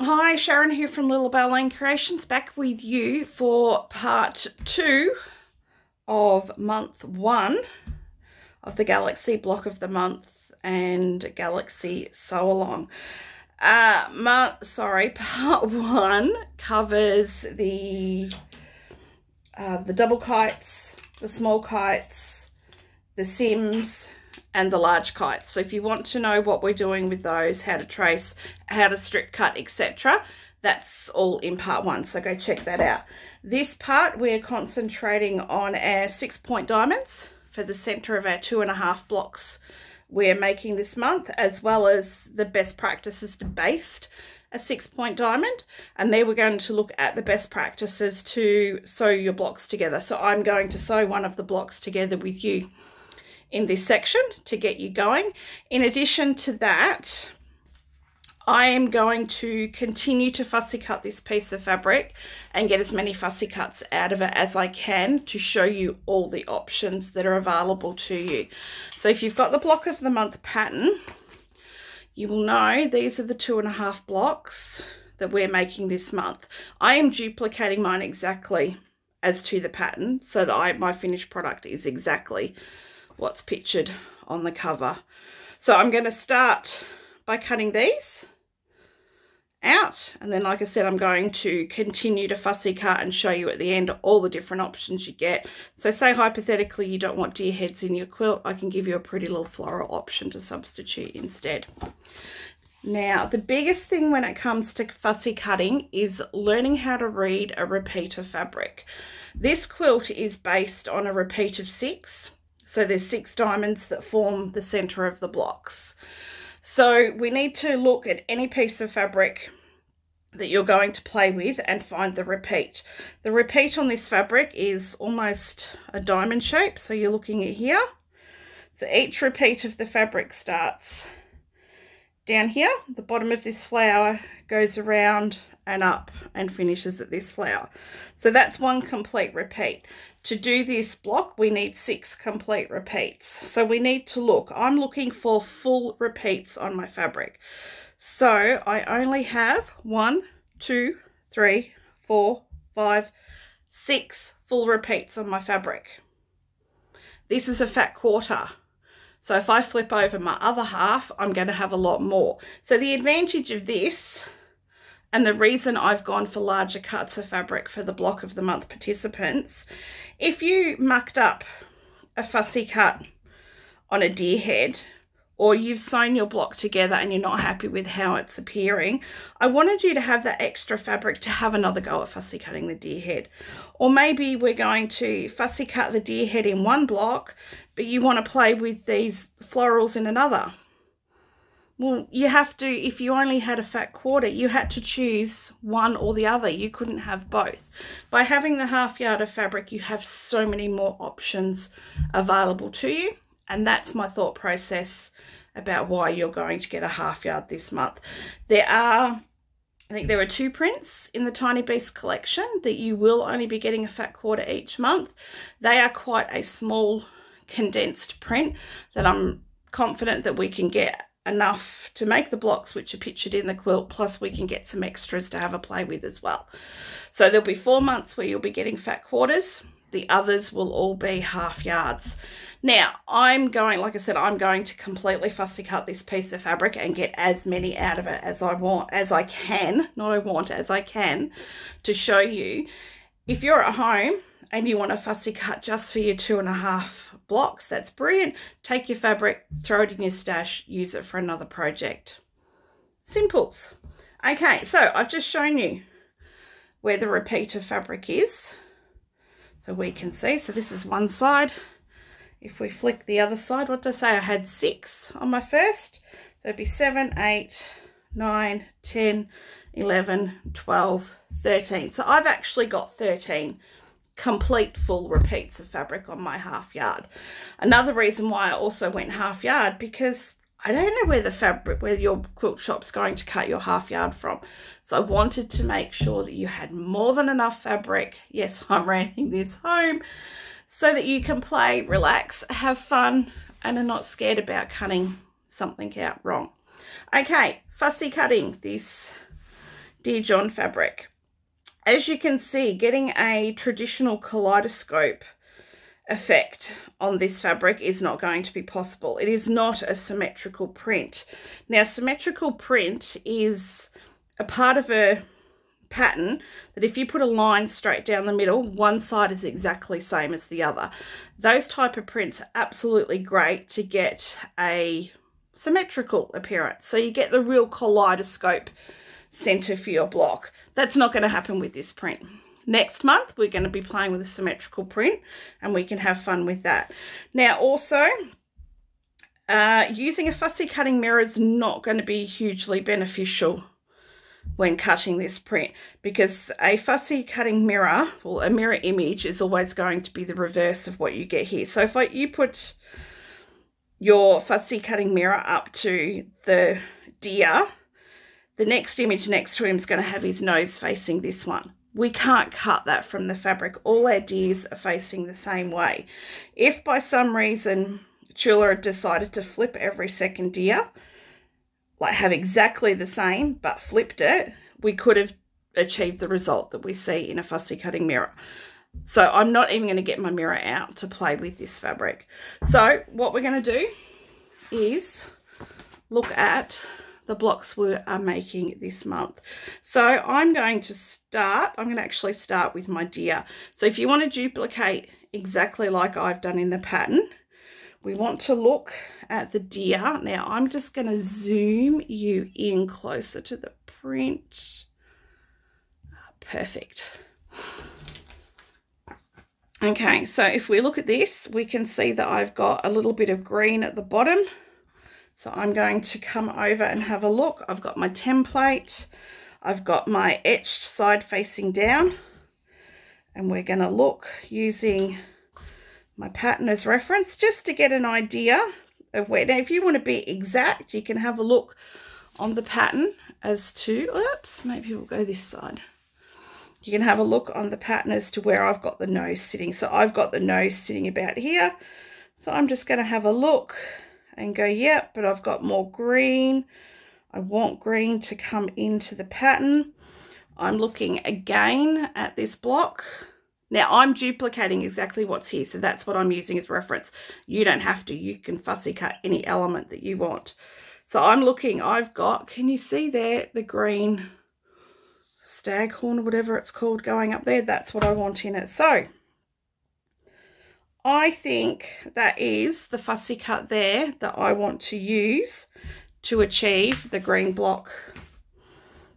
Hi, Sharon here from Little Bowline Creations, back with you for part 2 of month 1 of the Galaxy Block of the Month and Galaxy Sew Along. Part 1 covers the double kites, the small kites, the Sims, and the large kites. So if you want to know what we're doing with those, how to trace, how to strip cut, etc., that's all in part 1, so go check that out. This part we're concentrating on our 6-point diamonds for the center of our 2.5 blocks we're making this month, as well as the best practices to baste a 6-point diamond. And there we're going to look at the best practices to sew your blocks together. So I'm going to sew one of the blocks together with you in this section to get you going. In addition to that, I am going to continue to fussy cut this piece of fabric and get as many fussy cuts out of it as I can to show you all the options that are available to you. So if you've got the block of the month pattern, you will know these are the 2.5 blocks that we're making this month. I am duplicating mine exactly as to the pattern so that my finished product is exactly what's pictured on the cover. So I'm going to start by cutting these out, and then, like I said, I'm going to continue to fussy cut and show you at the end all the different options you get. So say hypothetically you don't want deer heads in your quilt, I can give you a pretty little floral option to substitute instead. Now, the biggest thing when it comes to fussy cutting is learning how to read a repeat of fabric. This quilt is based on a repeat of 6. So there's 6 diamonds that form the center of the blocks. So we need to look at any piece of fabric that you're going to play with and find the repeat. The repeat on this fabric is almost a diamond shape. So you're looking at here. So each repeat of the fabric starts down here. The bottom of this flower goes around and up and finishes at this flower. So that's one complete repeat. To do this block, we need 6 complete repeats. So we need to look. I'm looking for full repeats on my fabric. So I only have 1, 2, 3, 4, 5, 6 full repeats on my fabric. This is a fat quarter. So if I flip over my other half, I'm going to have a lot more. So the advantage of this, and the reason I've gone for larger cuts of fabric for the block of the month participants, if you mucked up a fussy cut on a deer head, or you've sewn your block together and you're not happy with how it's appearing, I wanted you to have that extra fabric to have another go at fussy cutting the deer head. Or maybe we're going to fussy cut the deer head in one block, but you want to play with these florals in another. Well, you have to, if you only had a fat quarter, you had to choose one or the other. You couldn't have both. By having the half yard of fabric, you have so many more options available to you. And that's my thought process about why you're going to get a half yard this month. I think there are 2 prints in the Tiny Beast collection that you will only be getting a fat quarter each month. They are quite a small condensed print that I'm confident that we can get enough to make the blocks which are pictured in the quilt, plus we can get some extras to have a play with as well. So there'll be 4 months where you'll be getting fat quarters. The others will all be half yards. Now, I'm going to completely fussy cut this piece of fabric and get as many out of it as I can to show you. If you're at home and you want to fussy cut just for your 2.5 blocks, that's brilliant. Take your fabric, throw it in your stash, use it for another project. Simples. Okay, so I've just shown you where the repeat of fabric is, so we can see. So this is one side. If we flick the other side, what did I say? I had 6 on my first. So it'd be 7, 8, 9, 10, 11, 12, 13. So I've actually got 13 complete full repeats of fabric on my half yard. Another reason why I also went half yard, because I don't know where your quilt shop's going to cut your half yard from. So I wanted to make sure that you had more than enough fabric. Yes, I'm renting this home, so that you can play, relax, have fun, and are not scared about cutting something out wrong. Okay, fussy cutting this Dear John fabric. As you can see, getting a traditional kaleidoscope effect on this fabric is not going to be possible. It is not a symmetrical print. Now, symmetrical print is a part of a pattern that if you put a line straight down the middle, one side is exactly same as the other. Those type of prints are absolutely great to get a symmetrical appearance, so you get the real kaleidoscope center for your block. That's not going to happen with this print. Next month we're going to be playing with a symmetrical print and we can have fun with that. Now also, using a fussy cutting mirror is not going to be hugely beneficial when cutting this print, because a fussy cutting mirror, well, a mirror image is always going to be the reverse of what you get here. So if you put your fussy cutting mirror up to the deer, the next image next to him is going to have his nose facing this one. We can't cut that from the fabric. All our deers are facing the same way. If by some reason Chula decided to flip every second deer, like have exactly the same but flipped it, we could have achieved the result that we see in a fussy cutting mirror. So I'm not even going to get my mirror out to play with this fabric. So what we're going to do is look at the blocks we are making this month. So I'm going to actually start with my deer. So if you want to duplicate exactly like I've done in the pattern, we want to look at the deer. Now I'm just going to zoom you in closer to the print. Perfect. Okay, so if we look at this, we can see that I've got a little bit of green at the bottom. So I'm going to come over and have a look. I've got my template. I've got my etched side facing down. And we're going to look using my pattern as reference just to get an idea of where. Now, if you want to be exact, you can have a look on the pattern as to, oops, maybe we'll go this side. You can have a look on the pattern as to where I've got the nose sitting. So I've got the nose sitting about here. So I'm just going to have a look and go, yep, but I've got more green. I want green to come into the pattern. I'm looking again at this block. Now I'm duplicating exactly what's here, so that's what I'm using as reference. You don't have to. You can fussy cut any element that you want. So I'm looking, I've got, can you see there, the green staghorn or whatever it's called going up there? That's what I want in it. So I think that is the fussy cut there that I want to use to achieve the green block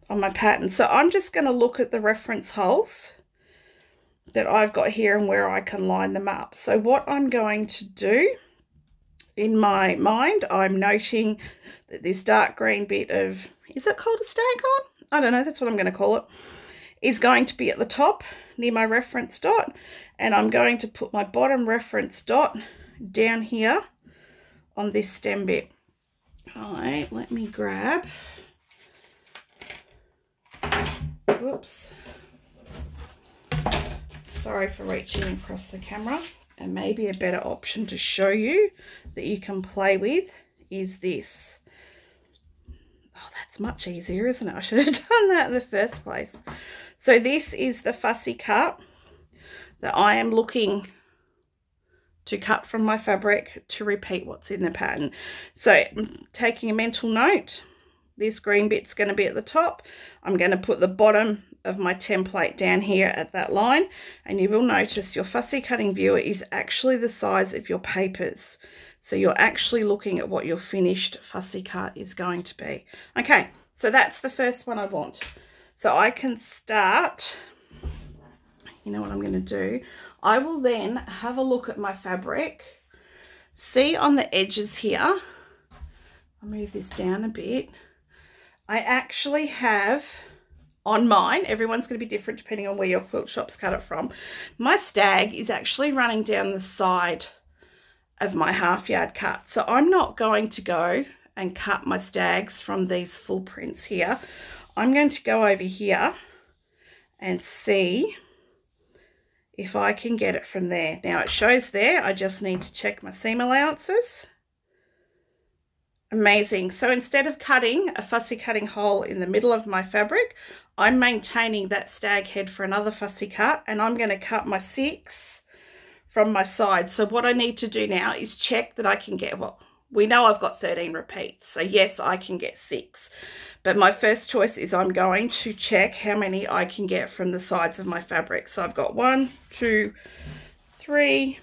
on my pattern. So I'm just going to look at the reference holes that I've got here and where I can line them up. So what I'm going to do in my mind, I'm noting that this dark green bit of, is it called a staghorn? I don't know, that's what I'm going to call it, is going to be at the top near my reference dot, and I'm going to put my bottom reference dot down here on this stem bit. All right, let me grab, whoops, sorry for reaching across the camera, and maybe a better option to show you that you can play with is this. Oh, that's much easier, isn't it? I should have done that in the first place. So this is the fussy cut that I am looking to cut from my fabric to repeat what's in the pattern. So I'm taking a mental note. This green bit's going to be at the top. I'm going to put the bottom of my template down here at that line, and you will notice your fussy cutting viewer is actually the size of your papers. So you're actually looking at what your finished fussy cut is going to be. Okay, so that's the first one I want. So I can start, you know what I'm going to do? I will then have a look at my fabric. See on the edges here, I'll move this down a bit. I actually have on mine, everyone's going to be different depending on where your quilt shop's cut it from. My stag is actually running down the side of my half yard cut. So I'm not going to go and cut my stags from these full prints here. I'm going to go over here and see if I can get it from there. Now it shows there, I just need to check my seam allowances. amazing. So instead of cutting a fussy cutting hole in the middle of my fabric, I'm maintaining that stag head for another fussy cut, and I'm going to cut my 6 from my side. So what I need to do now is check that I can get, well, we know I've got 13 repeats, so yes, I can get 6. But my first choice is I'm going to check how many I can get from the sides of my fabric. So I've got 1, 2, 3.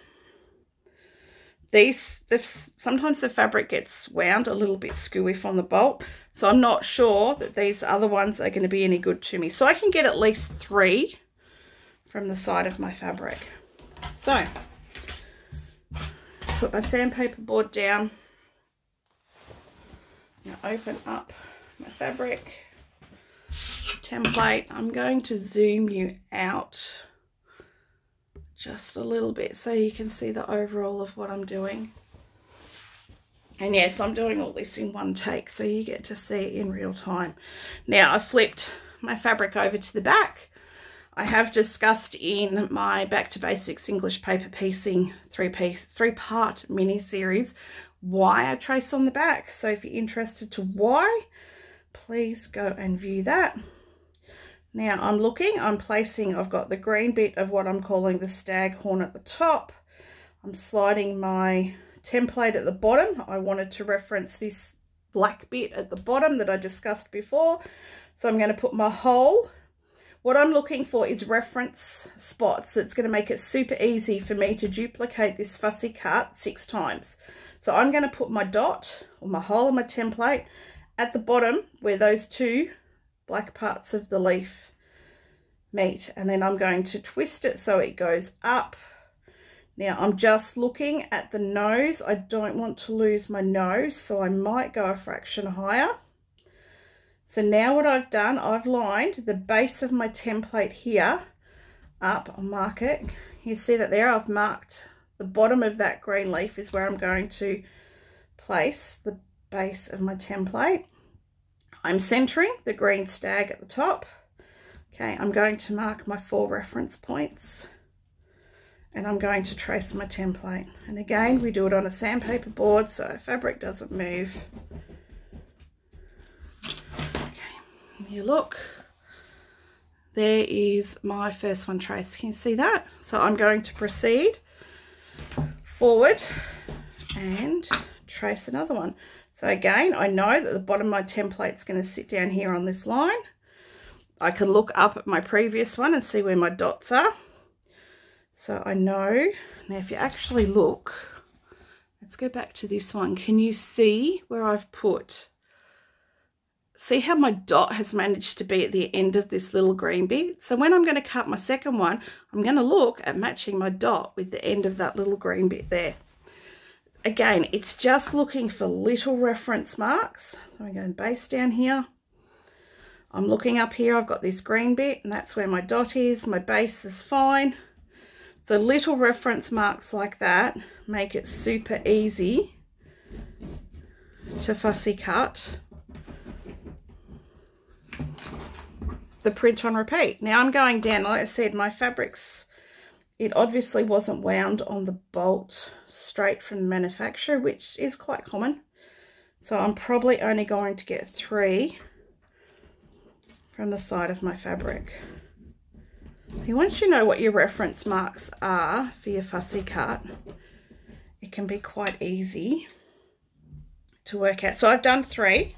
Sometimes the fabric gets wound a little bit skewy from the bolt, so I'm not sure that these other ones are going to be any good to me. So I can get at least 3 from the side of my fabric. So put my sandpaper board down. Now open up my fabric template. I'm going to zoom you out just a little bit so you can see the overall of what I'm doing. And yes, I'm doing all this in one take, so you get to see it in real time. Now I've flipped my fabric over to the back. I have discussed in my Back to Basics English paper piecing 3-part mini series why I trace on the back. So if you're interested to why, please go and view that. Now I'm placing, I've got the green bit of what I'm calling the stag horn at the top. I'm sliding my template at the bottom. I wanted to reference this black bit at the bottom that I discussed before. So I'm going to put my hole. What I'm looking for is reference spots that's going to make it super easy for me to duplicate this fussy cut 6 times. So I'm going to put my dot or my hole in my template at the bottom where those 2 black parts of the leaf meet, and then I'm going to twist it so it goes up. Now I'm just looking at the nose. I don't want to lose my nose, so I might go a fraction higher. So now what I've done, I've lined the base of my template here up. I'll mark it. You see that there? I've marked the bottom of that green leaf is where I'm going to place the base of my template. I'm centering the green stag at the top. Okay, I'm going to mark my 4 reference points, and I'm going to trace my template. And again, we do it on a sandpaper board so fabric doesn't move. Okay, you look. There is my first one traced. Can you see that? So I'm going to proceed forward and trace another one. So again, I know that the bottom of my template is going to sit down here on this line. I can look up at my previous one and see where my dots are. So I know. Now if you actually look, let's go back to this one. Can you see where I've put, see how my dot has managed to be at the end of this little green bit? So when I'm going to cut my second one, I'm going to look at matching my dot with the end of that little green bit there. Again, it's just looking for little reference marks. So I'm going base down here. I'm looking up here, I've got this green bit, and that's where my dot is. My base is fine. So little reference marks like that make it super easy to fussy cut the print on repeat. Now I'm going down, like I said, my fabrics, it obviously wasn't wound on the bolt straight from the manufacturer, which is quite common. So I'm probably only going to get 3 from the side of my fabric. Once you know what your reference marks are for your fussy cut, it can be quite easy to work out. So I've done 3.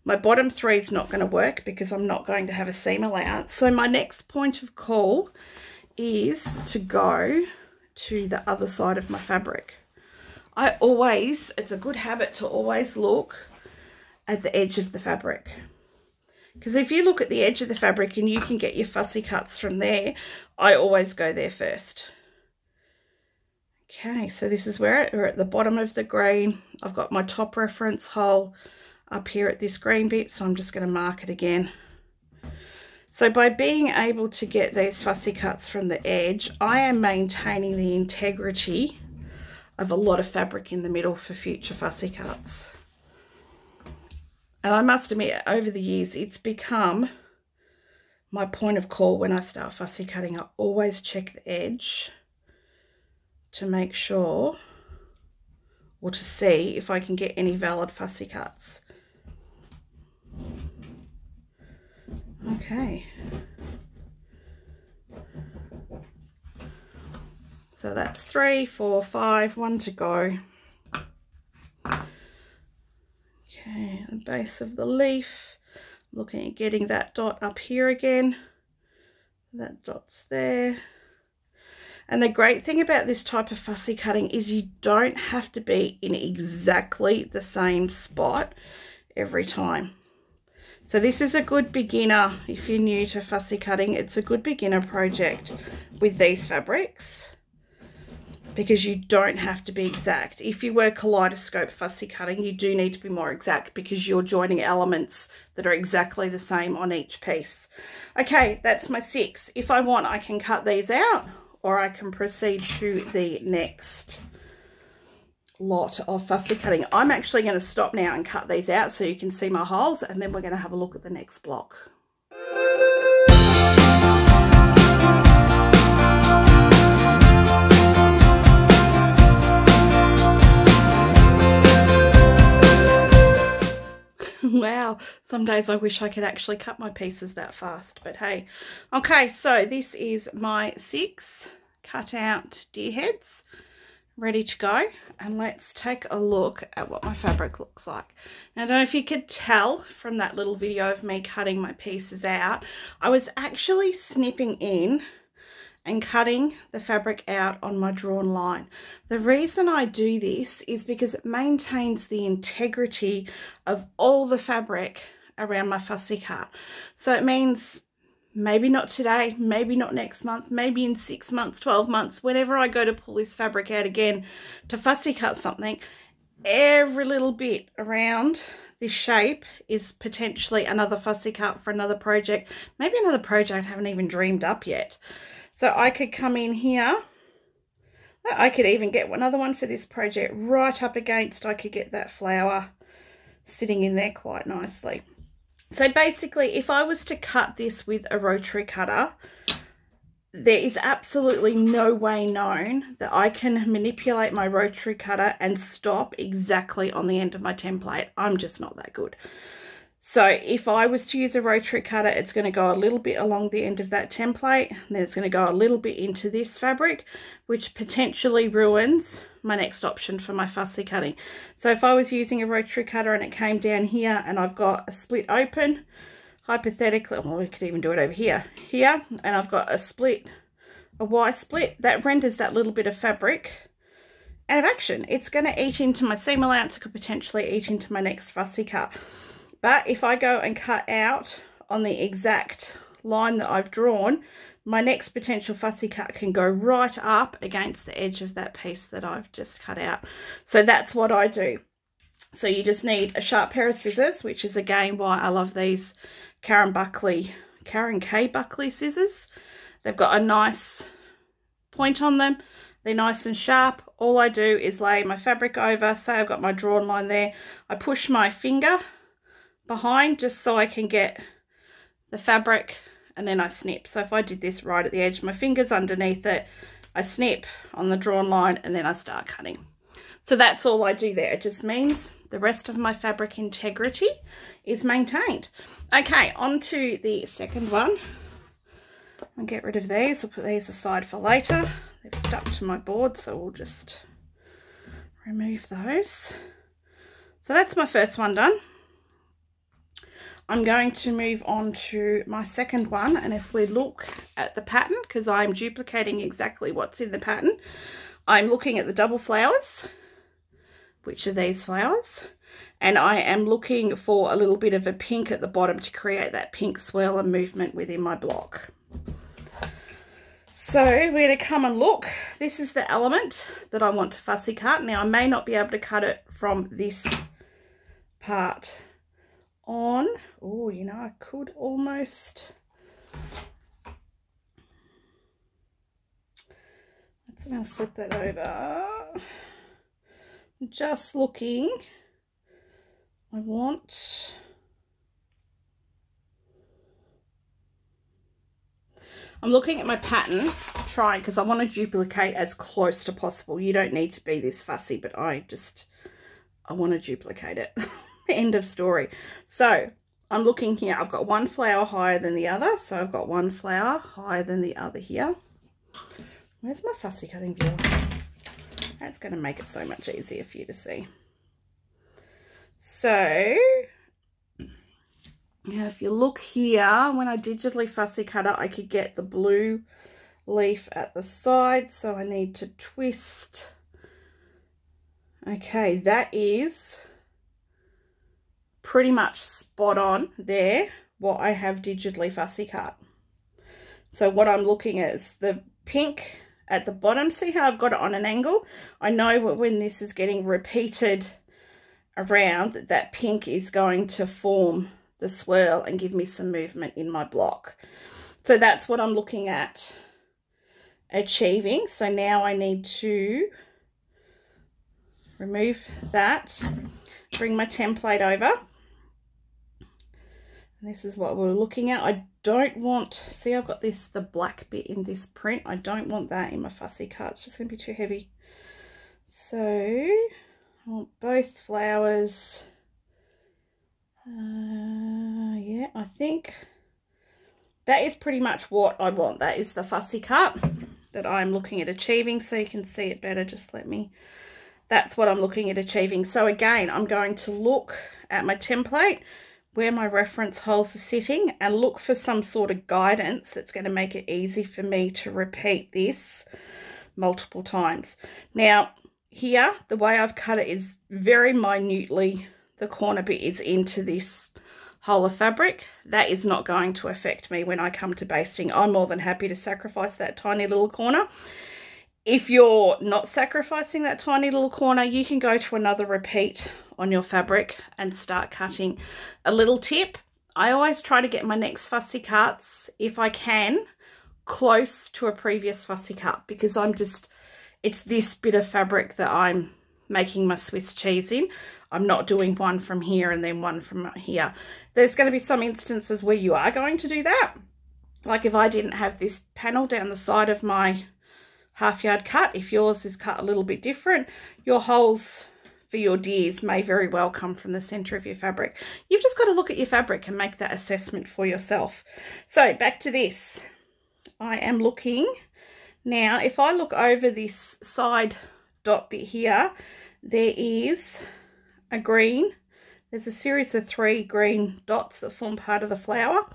My bottom 3 is not going to work because I'm not going to have a seam allowance. So my next point of call is to go to the other side of my fabric. It's a good habit to always look at the edge of the fabric. Because if you look at the edge of the fabric and you can get your fussy cuts from there, I always go there first. Okay, so this is where we're at the bottom of the green. I've got my top reference hole up here at this green bit, so I'm just going to mark it again. So by being able to get these fussy cuts from the edge, I am maintaining the integrity of a lot of fabric in the middle for future fussy cuts. And I must admit, over the years, it's become my point of call when I start fussy cutting. I always check the edge to make sure or to see if I can get any valid fussy cuts. Okay. So that's 3, 4, 5, 1 to go. Okay, the base of the leaf. Looking at getting that dot up here again. That dot's there. And the great thing about this type of fussy cutting is you don't have to be in exactly the same spot every time. So this is a good beginner, if you're new to fussy cutting, it's a good beginner project with these fabrics, because you don't have to be exact. If you were kaleidoscope fussy cutting, you do need to be more exact because you're joining elements that are exactly the same on each piece. Okay, that's my 6. If I want, I can cut these out, or I can proceed to the next lot of fussy cutting. I'm actually going to stop now and cut these out so you can see my holes, and then we're going to have a look at the next block. Wow, some days I wish I could actually cut my pieces that fast, but hey. Okay, so this is my 6 cut out deer heads ready to go, and let's take a look at what my fabric looks like. Now, I don't know if you could tell from that little video of me cutting my pieces out, I was actually snipping in and cutting the fabric out on my drawn line. The reason I do this is because it maintains the integrity of all the fabric around my fussy cut. So it means maybe not today, maybe not next month, maybe in 6 months, 12 months, whenever I go to pull this fabric out again to fussy cut something, every little bit around this shape is potentially another fussy cut for another project, maybe another project I haven't even dreamed up yet. So I could come in here, I could even get another one for this project right up against, I could get that flower sitting in there quite nicely. So basically, if I was to cut this with a rotary cutter, there is absolutely no way known that I can manipulate my rotary cutter and stop exactly on the end of my template. I'm just not that good. So if I was to use a rotary cutter, it's going to go a little bit along the end of that template, and then it's going to go a little bit into this fabric, which potentially ruins my next option for my fussy cutting. So if I was using a rotary cutter and it came down here and I've got a split open, hypothetically, well, we could even do it over here, and I've got a split, a Y split, that renders that little bit of fabric out of action. It's going to eat into my seam allowance, it could potentially eat into my next fussy cut. But if I go and cut out on the exact line that I've drawn, my next potential fussy cut can go right up against the edge of that piece that I've just cut out. So that's what I do. So you just need a sharp pair of scissors, which is again why I love these Karen K Buckley scissors. They've got a nice point on them. They're nice and sharp. All I do is lay my fabric over. Say I've got my drawn line there. I push my finger behind just so I can get the fabric, and then I snip. So if I did this right at the edge, my finger's underneath it, I snip on the drawn line, and then I start cutting. So that's all I do there. It just means the rest of my fabric integrity is maintained. Okay, on to the second one. I'll get rid of these. I'll put these aside for later. They've stuck to my board, so we'll just remove those. So that's my first one done. I'm going to move on to my second one, and if we look at the pattern, because I'm duplicating exactly what's in the pattern, I'm looking at the double flowers, which are these flowers, and I am looking for a little bit of a pink at the bottom to create that pink swirl and movement within my block. So we're going to come and look. This is the element that I want to fussy cut. Now I may not be able to cut it from this part on. Oh, you know, I could almost, I'm going to flip that over. Just looking, I want, I'm looking at my pattern, trying, because I want to duplicate as close to possible. You don't need to be this fussy, but I want to duplicate it. End of story. So I'm looking here. I've got one flower higher than the other. So I've got one flower higher than the other here. Where's my fussy cutting viewer? That's going to make it so much easier for you to see. So now if you look here, when I digitally fussy cut it, I could get the blue leaf at the side. So I need to twist. Okay, that is pretty much spot on there, what I have digitally fussy cut. So what I'm looking at is the pink at the bottom. See how I've got it on an angle? I know when this is getting repeated around, that pink is going to form the swirl and give me some movement in my block. So that's what I'm looking at achieving. So now I need to remove that, bring my template over. And this is what we're looking at. I don't want, see I've got this, the black bit in this print. I don't want that in my fussy cut. It's just going to be too heavy. So I want both flowers. Yeah, I think that is pretty much what I want. That is the fussy cut that I'm looking at achieving. So you can see it better, just let me. That's what I'm looking at achieving. So again, I'm going to look at my template, where my reference holes are sitting, and look for some sort of guidance that's going to make it easy for me to repeat this multiple times. Now, here, the way I've cut it is very minutely, the corner bit is into this hole of fabric. That is not going to affect me when I come to basting. I'm more than happy to sacrifice that tiny little corner. If you're not sacrificing that tiny little corner, you can go to another repeat on your fabric and start cutting. A little tip, I always try to get my next fussy cuts, if I can, close to a previous fussy cut, because it's this bit of fabric that I'm making my Swiss cheese in. I'm not doing one from here and then one from here. There's going to be some instances where you are going to do that. Like if I didn't have this panel down the side of my half yard cut, if yours is cut a little bit different, your holes for your deers may very well come from the center of your fabric. You've just got to look at your fabric and make that assessment for yourself. So back to this. I am looking now, if I look over this side dot bit here, there is a green. There's a series of 3 green dots that form part of the flower.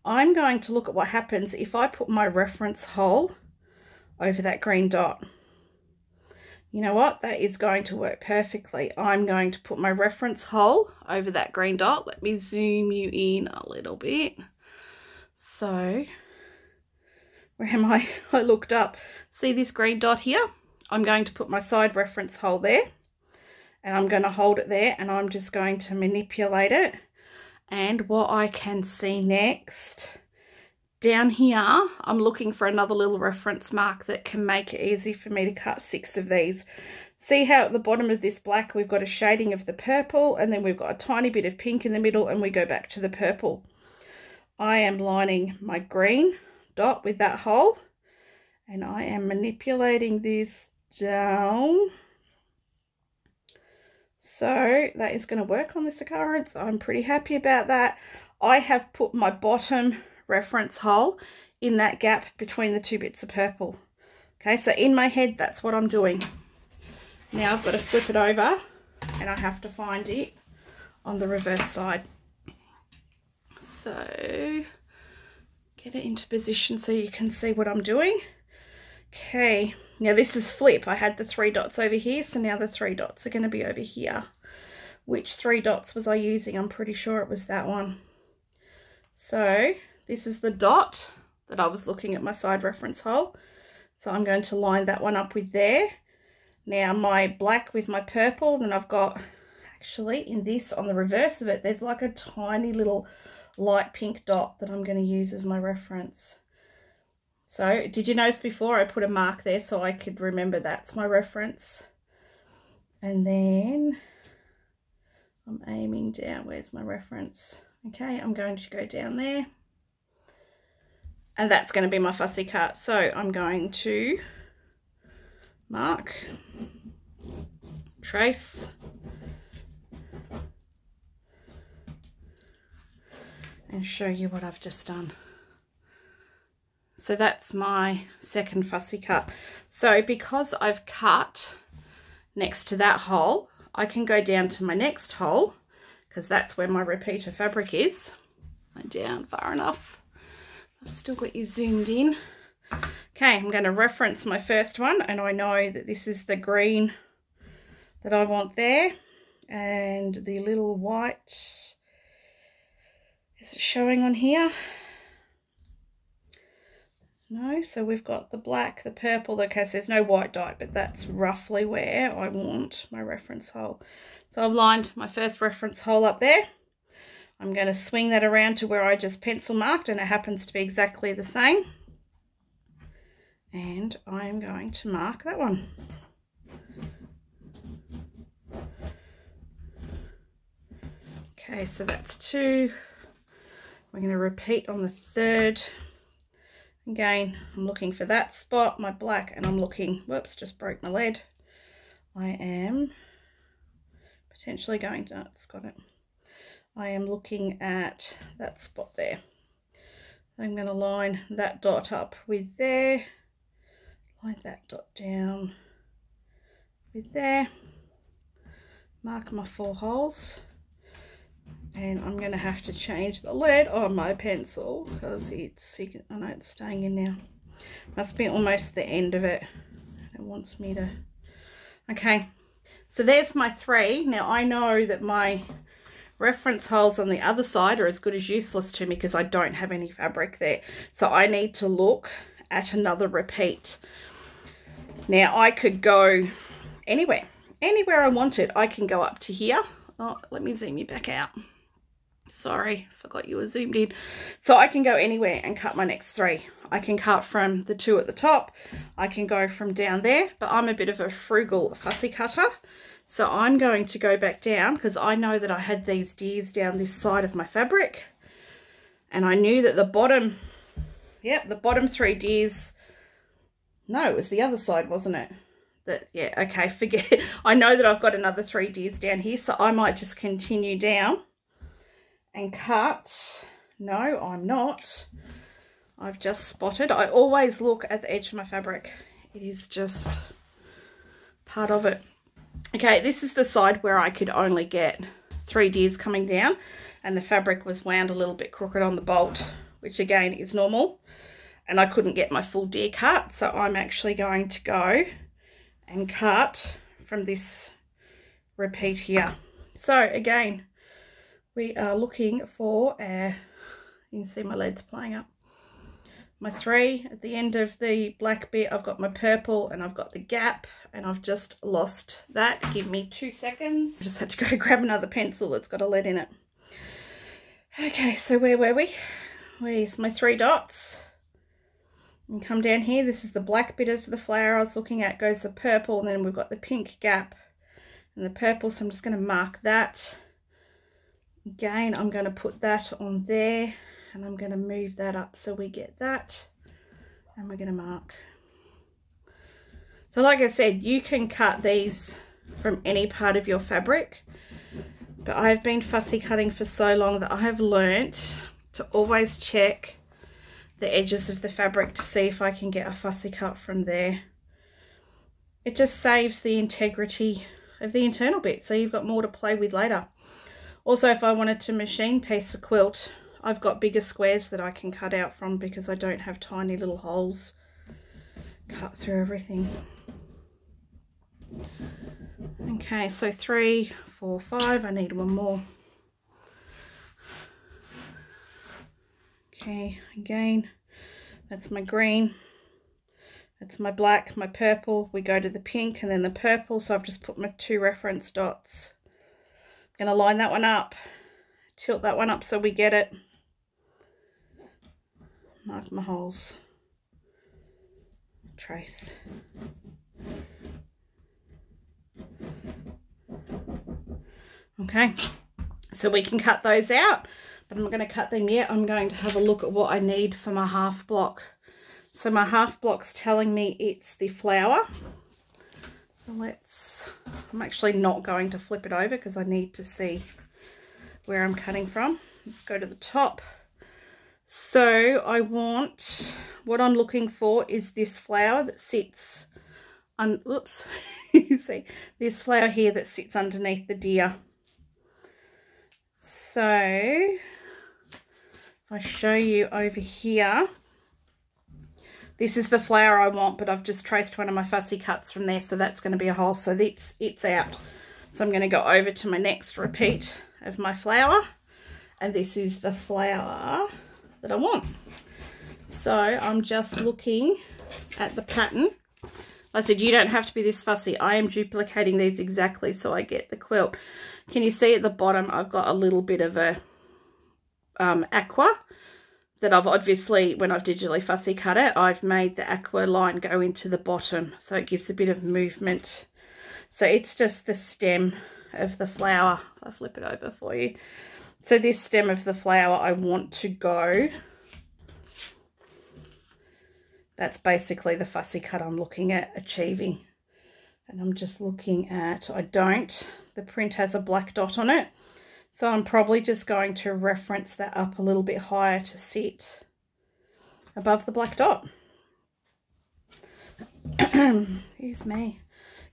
I'm going to look at what happens if I put my reference hole over that green dot. You know what? That is going to work perfectly. I'm going to put my reference hole over that green dot. Let me zoom you in a little bit. So, where am I? I looked up. See this green dot here? I'm going to put my side reference hole there. And I'm going to hold it there. And I'm just going to manipulate it. And what I can see next, down here, I'm looking for another little reference mark that can make it easy for me to cut 6 of these. See how at the bottom of this black, we've got a shading of the purple, and then we've got a tiny bit of pink in the middle, and we go back to the purple. I am lining my green dot with that hole, and I am manipulating this down. So that is going to work on this occurrence. I'm pretty happy about that. I have put my bottom reference hole in that gap between the 2 bits of purple. Okay, so in my head, that's what I'm doing. Now I've got to flip it over, and I have to find it on the reverse side. So get it into position so you can see what I'm doing. Okay, now this is flip. I had the 3 dots over here, so now the 3 dots are going to be over here. Which 3 dots was I using? I'm pretty sure it was that one. So this is the dot that I was looking at my side reference hole. So I'm going to line that one up with there. Now my black with my purple, then I've got, actually in this, on the reverse of it, there's like a tiny little light pink dot that I'm going to use as my reference. So did you notice before I put a mark there so I could remember that's my reference? And then I'm aiming down. Where's my reference? Okay, I'm going to go down there. And that's going to be my fussy cut. So I'm going to mark, trace, and show you what I've just done. So that's my second fussy cut. So because I've cut next to that hole, I can go down to my next hole, because that's where my repeater fabric is. I'm down far enough. I've still got you zoomed in. Okay, I'm going to reference my first one, and I know that this is the green that I want there, and the little white, is it showing on here? No, so we've got the black, the purple, okay, so there's no white dye, but that's roughly where I want my reference hole. So I've lined my first reference hole up there. I'm going to swing that around to where I just pencil marked, and it happens to be exactly the same. And I'm going to mark that one. Okay, so that's 2. We're going to repeat on the third. Again, I'm looking for that spot, my black, and I'm looking, whoops, just broke my lead. I am potentially going to, it's got it. I am looking at that spot there. I'm going to line that dot up with there, line that dot down with there, mark my 4 holes. And I'm going to have to change the lead on my pencil because it's, I know it's staying in now. Must be almost the end of it. It wants me to, okay. So there's my 3. Now I know that my reference holes on the other side are as good as useless to me because I don't have any fabric there. So I need to look at another repeat. Now I could go anywhere I wanted. I can go up to here. Oh, let me zoom you back out. Sorry, forgot you were zoomed in. So I can go anywhere and cut my next 3. I can cut from the 2 at the top. I can go from down there, but I'm a bit of a frugal fussy cutter. So I'm going to go back down because I know that I had these deers down this side of my fabric. And I knew that the bottom, yep, the bottom 3 deers, no, it was the other side, wasn't it? That, yeah, okay, forget. I know that I've got another 3 deers down here, so I might just continue down and cut. No, I'm not. I've just spotted. I always look at the edge of my fabric. It is just part of it. Okay, this is the side where I could only get 3 deers coming down, and the fabric was wound a little bit crooked on the bolt, which again is normal, and I couldn't get my full deer cut. So I'm actually going to go and cut from this repeat here. So again, we are looking for you can see my leads playing up, my 3 at the end of the black bit. I've got my purple and I've got the gap, and I've just lost that. Give me 2 seconds. I just had to go grab another pencil that's got a lead in it. Okay, so where were we? Where's my 3 dots? And come down here. This is the black bit of the flower I was looking at, goes the purple, and then we've got the pink gap and the purple. So I'm just going to mark that. Again, I'm going to put that on there, and I'm going to move that up so we get that, and we're going to mark. So like I said, you can cut these from any part of your fabric, but I've been fussy cutting for so long that I have learnt to always check the edges of the fabric to see if I can get a fussy cut from there. It just saves the integrity of the internal bit, so you've got more to play with later. Also, if I wanted to machine piece a quilt, I've got bigger squares that I can cut out from because I don't have tiny little holes cut through everything. Okay, so 3, 4, 5, I need 1 more. Okay, again, that's my green, that's my black, my purple. We go to the pink and then the purple, so I've just put my 2 reference dots. I'm going to line that one up, tilt that one up so we get it, mark my holes, trace. Okay, so we can cut those out, but I'm not going to cut them yet. I'm going to have a look at what I need for my half block. So my half block's telling me it's the flower. So I'm actually not going to flip it over because I need to see where I'm cutting from. Let's go to the top. So what I'm looking for is this flower that sits on, oops, you see this flower here that sits underneath the deer. So if I show you over here, this is the flower I want, but I've just traced one of my fussy cuts from there, so that's going to be a hole, so it's out. So I'm going to go over to my next repeat of my flower, and this is the flower that I want. So I'm just looking at the pattern. I said you don't have to be this fussy. I am duplicating these exactly so I get the quilt. Can you see at the bottom I've got a little bit of a aqua that I've obviously, when I've digitally fussy cut it, I've made the aqua line go into the bottom, so it gives a bit of movement. So it's just the stem of the flower. I'll flip it over for you. So this stem of the flower I want to go, that's basically the fussy cut I'm looking at achieving. And I'm just looking at, the print has a black dot on it. So I'm probably just going to reference that up a little bit higher to sit above the black dot. Excuse me.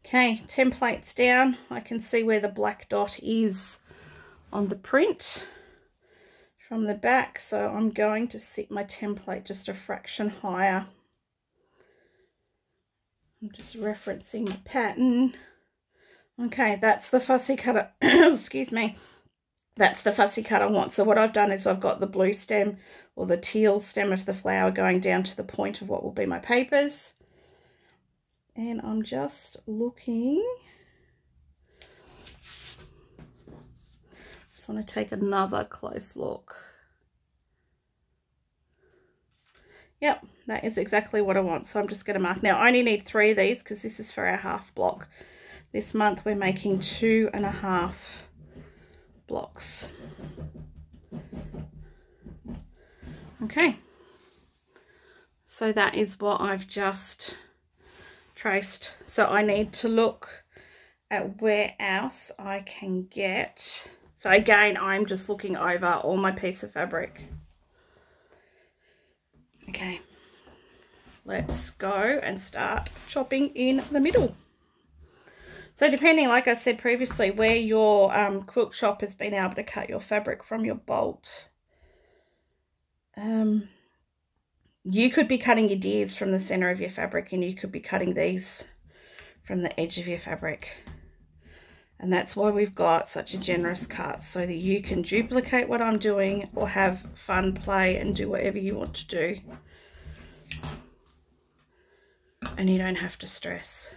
Okay, template's down. I can see where the black dot is on the print from the back. So I'm going to sit my template just a fraction higher. I'm just referencing the pattern. Okay, that's the fussy cut. Excuse me. That's the fussy cut I want. So what I've done is I've got the blue stem or the teal stem of the flower going down to the point of what will be my papers. And I'm just looking. Just want to take another close look. Yep, that is exactly what I want. So I'm just going to mark. Now I only need 3 of these because this is for our half block. This month we're making 2.5 blocks. Okay, so that is what I've just traced. So I need to look at where else I can get. So again, I'm just looking over all my piece of fabric. Okay, let's go and start chopping in the middle. So depending, like I said previously, where your quilt shop has been able to cut your fabric from your bolt, you could be cutting your deers from the center of your fabric, and you could be cutting these from the edge of your fabric. And that's why we've got such a generous cut, so that you can duplicate what I'm doing or have fun, play, and do whatever you want to do. And you don't have to stress.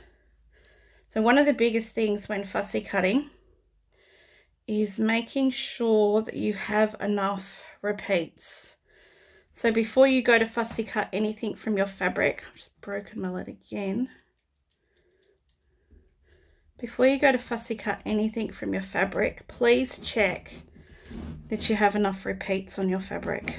So one of the biggest things when fussy cutting is making sure that you have enough repeats. So before you go to fussy cut anything from your fabric, I've just broken my lead again. Before you go to fussy cut anything from your fabric, please check that you have enough repeats on your fabric.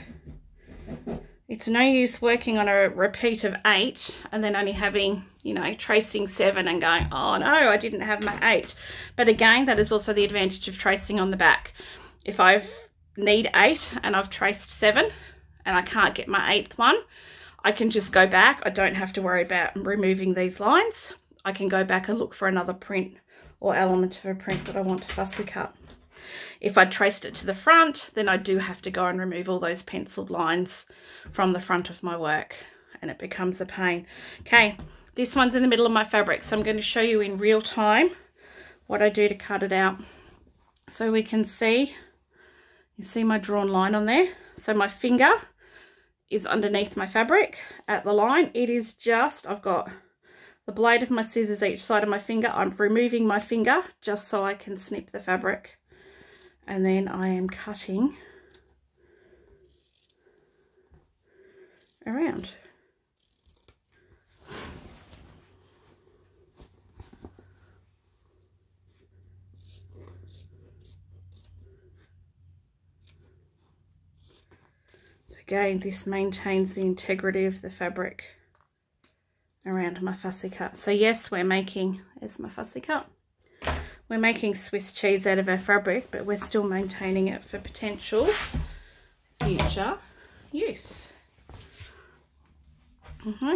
It's no use working on a repeat of 8 and then only having, you know, tracing 7 and going, oh no, I didn't have my 8. But again, that is also the advantage of tracing on the back. If I need 8 and I've traced 7 and I can't get my 8th one, I can just go back. I don't have to worry about removing these lines. I can go back and look for another print or element of a print that I want to fussy cut. If I traced it to the front, then I do have to go and remove all those penciled lines from the front of my work, and it becomes a pain. Okay, this one's in the middle of my fabric, so I'm going to show you in real time what I do to cut it out. So we can see, you see my drawn line on there. So my finger is underneath my fabric at the line. It is just, I've got the blade of my scissors each side of my finger. I'm removing my finger just so I can snip the fabric. And then I am cutting around. Again, this maintains the integrity of the fabric around my fussy cut. So yes, we're making, there's my fussy cut. We're making Swiss cheese out of our fabric, but we're still maintaining it for potential future use.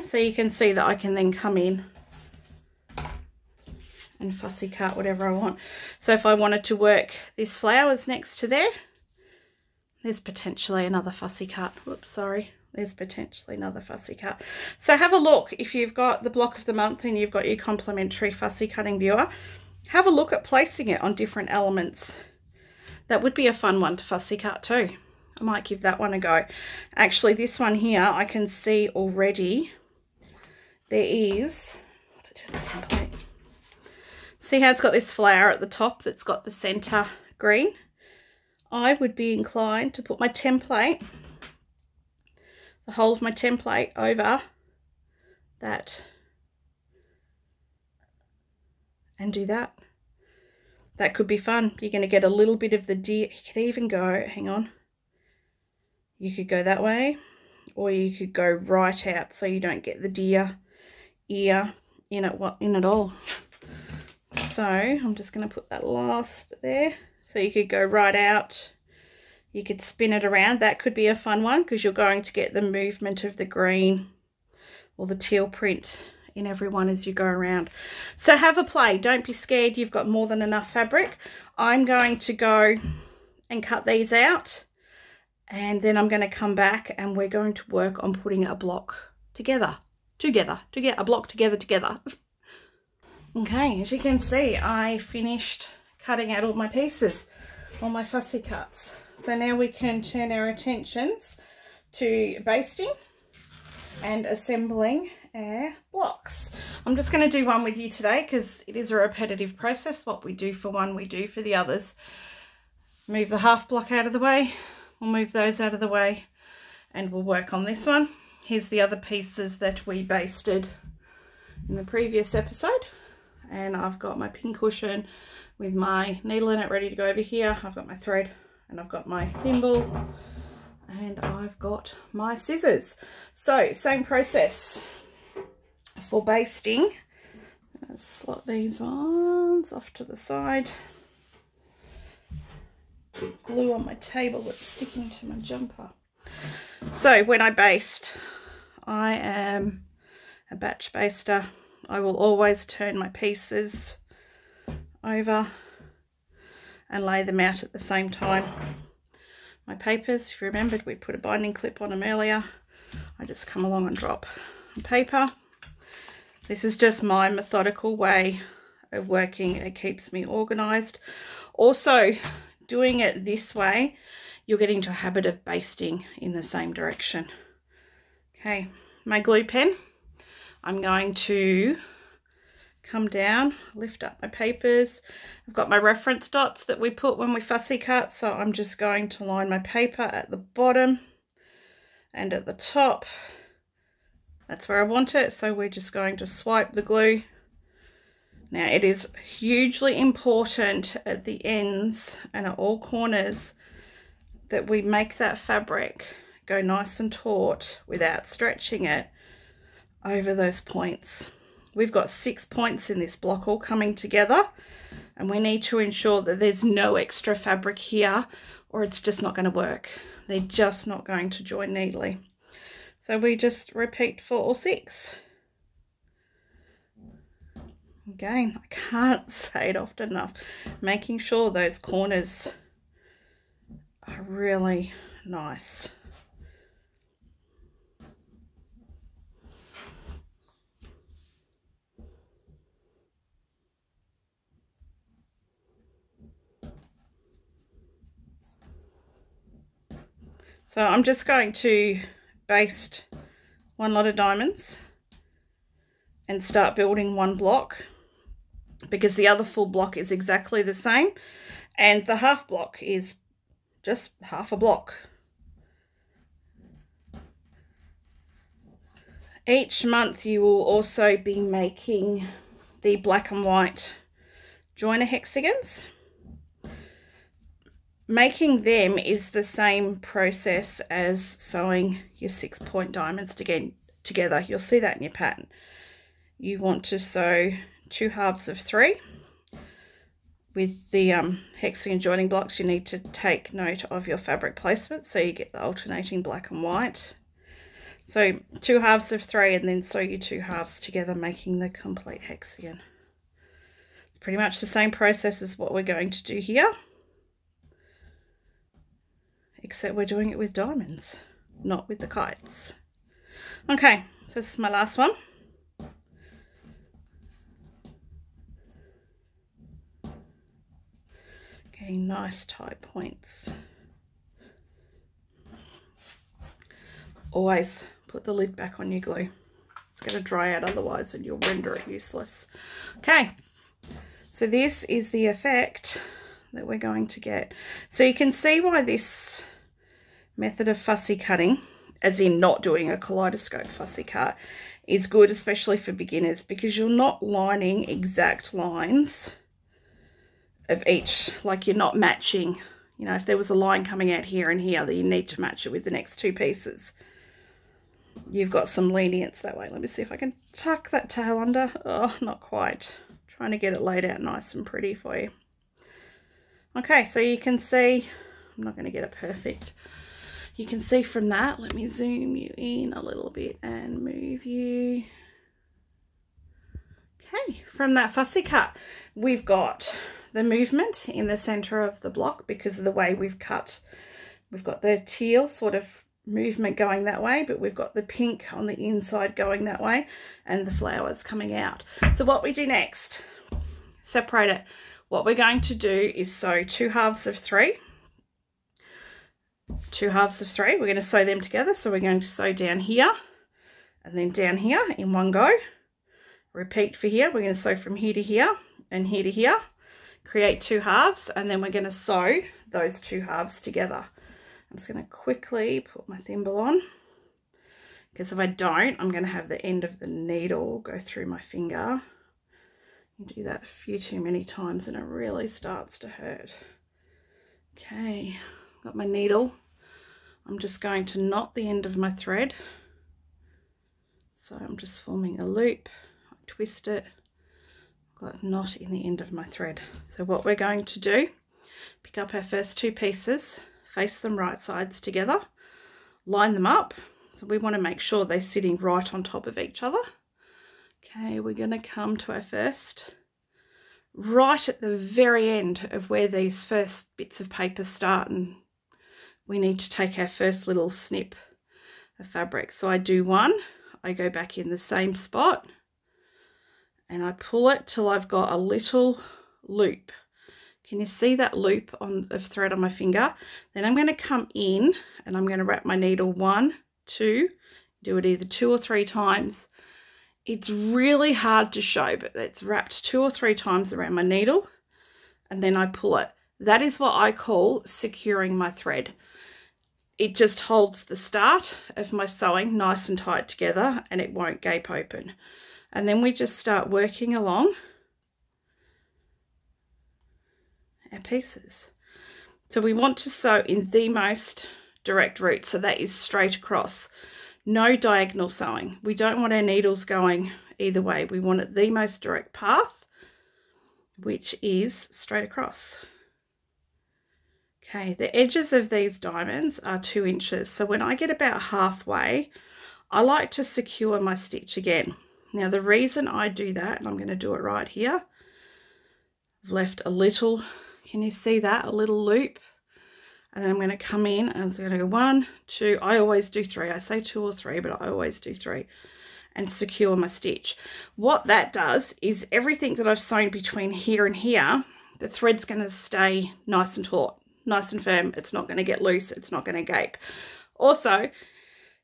So you can see that I can then come in and fussy cut whatever I want. So if I wanted to work this flowers next to there, there's potentially another fussy cut. Whoops, sorry. There's potentially another fussy cut. So have a look if you've got the block of the month and you've got your complimentary fussy cutting viewer. Have a look at placing it on different elements. That would be a fun one to fussy cut too. I might give that one a go. Actually, this one here, I can see already there is, template. See how it's got this flower at the top that's got the center green? I would be inclined to put my template, the whole of my template over that and do that. That could be fun. You're going to get a little bit of the deer. You could even go, hang on, you could go that way, or you could go right out so you don't get the deer ear in it all. So I'm just going to put that last there. So you could go right out. You could spin it around. That could be a fun one because you're going to get the movement of the green or the teal print in everyone as you go around. So have a play. Don't be scared. You've got more than enough fabric. I'm going to go and cut these out, and then I'm going to come back and we're going to work on putting a block together, a block together. Okay, as you can see, I finished cutting out all my pieces, all my fussy cuts. So now we can turn our attentions to basting and assembling our blocks. I'm just going to do one with you today because it is a repetitive process. What we do for one, we do for the others. Move the half block out of the way. We'll move those out of the way and we'll work on this one. Here's the other pieces that we basted in the previous episode. And I've got my pin cushion with my needle in it ready to go over here. I've got my thread and I've got my thimble and I've got my scissors. So same process for basting. Let's slot these ones off to the side. Glue on my table that's sticking to my jumper. So when I baste, I am a batch baster. I will always turn my pieces over and lay them out at the same time. My papers, if you remembered, we put a binding clip on them earlier. I just come along and drop a paper. This is just my methodical way of working. It keeps me organized. Also, doing it this way, you'll get into a habit of basting in the same direction. Okay, my glue pen. I'm going to come down, lift up my papers. I've got my reference dots that we put when we fussy cut, so I'm just going to line my paper at the bottom and at the top. That's where I want it, so we're just going to swipe the glue. Now it is hugely important at the ends and at all corners that we make that fabric go nice and taut without stretching it over those points. We've got 6 points in this block all coming together, and we need to ensure that there's no extra fabric here or it's just not going to work. They're just not going to join neatly. So we just repeat for all 6. Again, I can't say it often enough, making sure those corners are really nice. So I'm just going to baste one lot of diamonds and start building one block, because the other full block is exactly the same and the half block is just half a block. Each month you will also be making the black and white joiner hexagons. making them is the same process as sewing your 6-point diamonds together. You'll see that in your pattern. You want to sew 2 halves of 3. With the hexagon joining blocks, you need to take note of your fabric placement so you get the alternating black and white. So 2 halves of 3 and then sew your 2 halves together, making the complete hexagon. It's pretty much the same process as what we're going to do here, except we're doing it with diamonds, not with the kites. Okay, so this is my last one. Getting nice tight points. Always put the lid back on your glue. It's going to dry out otherwise and you'll render it useless. Okay, so this is the effect that we're going to get. So you can see why this method of fussy cutting, as in not doing a kaleidoscope fussy cut, is good, especially for beginners, because you're not lining exact lines of each, like you're not matching, you know, if there was a line coming out here and here, then you need to match it with the next 2 pieces. You've got some lenience that way. Let me see if I can tuck that tail under. Oh, not quite. Trying to get it laid out nice and pretty for you. Okay, so you can see, I'm not going to get it perfect. You can see from that, let me zoom you in a little bit and move you. Okay, from that fussy cut, we've got the movement in the center of the block because of the way we've cut. We've got the teal sort of movement going that way, but we've got the pink on the inside going that way and the flowers coming out. So what we do next, separate it. What we're going to do is sew 2 halves of 3. 2 halves of 3, we're going to sew them together. So we're going to sew down here and then down here in one go. Repeat for here. We're going to sew from here to here and here to here. Create 2 halves and then we're going to sew those 2 halves together. I'm just going to quickly put my thimble on, because if I don't, I'm going to have the end of the needle go through my finger. You do that a few too many times and it really starts to hurt. Okay, got my needle. I'm just going to knot the end of my thread. So I'm just forming a loop, I twist it, got a knot in the end of my thread. So what we're going to do, pick up our first 2 pieces, face them right sides together, line them up. So we want to make sure they're sitting right on top of each other. Okay, we're going to come to our first, right at the very end of where these first bits of paper start, and we need to take our first little snip of fabric. So I do one, I go back in the same spot and I pull it till I've got a little loop. Can you see that loop of thread on my finger? Then I'm going to come in and I'm going to wrap my needle 1, 2, do it either 2 or 3 times. It's really hard to show, but it's wrapped 2 or 3 times around my needle and then I pull it. That is what I call securing my thread. It just holds the start of my sewing nice and tight together and it won't gape open. And then we just start working along our pieces. So we want to sew in the most direct route, so that is straight across. No diagonal sewing. We don't want our needles going either way. We want it the most direct path, which is straight across. Okay, the edges of these diamonds are 2 inches. So when I get about halfway, I like to secure my stitch again. Now the reason I do that, and I'm going to do it right here, I've left a little, can you see that? A little loop. And then I'm going to come in and I'm going to go 1, 2, I always do 3. I say 2 or 3, but I always do 3. And secure my stitch. What that does is everything that I've sewn between here and here, the thread's going to stay nice and taut, nice and firm. It's not going to get loose. It's not going to gape. Also,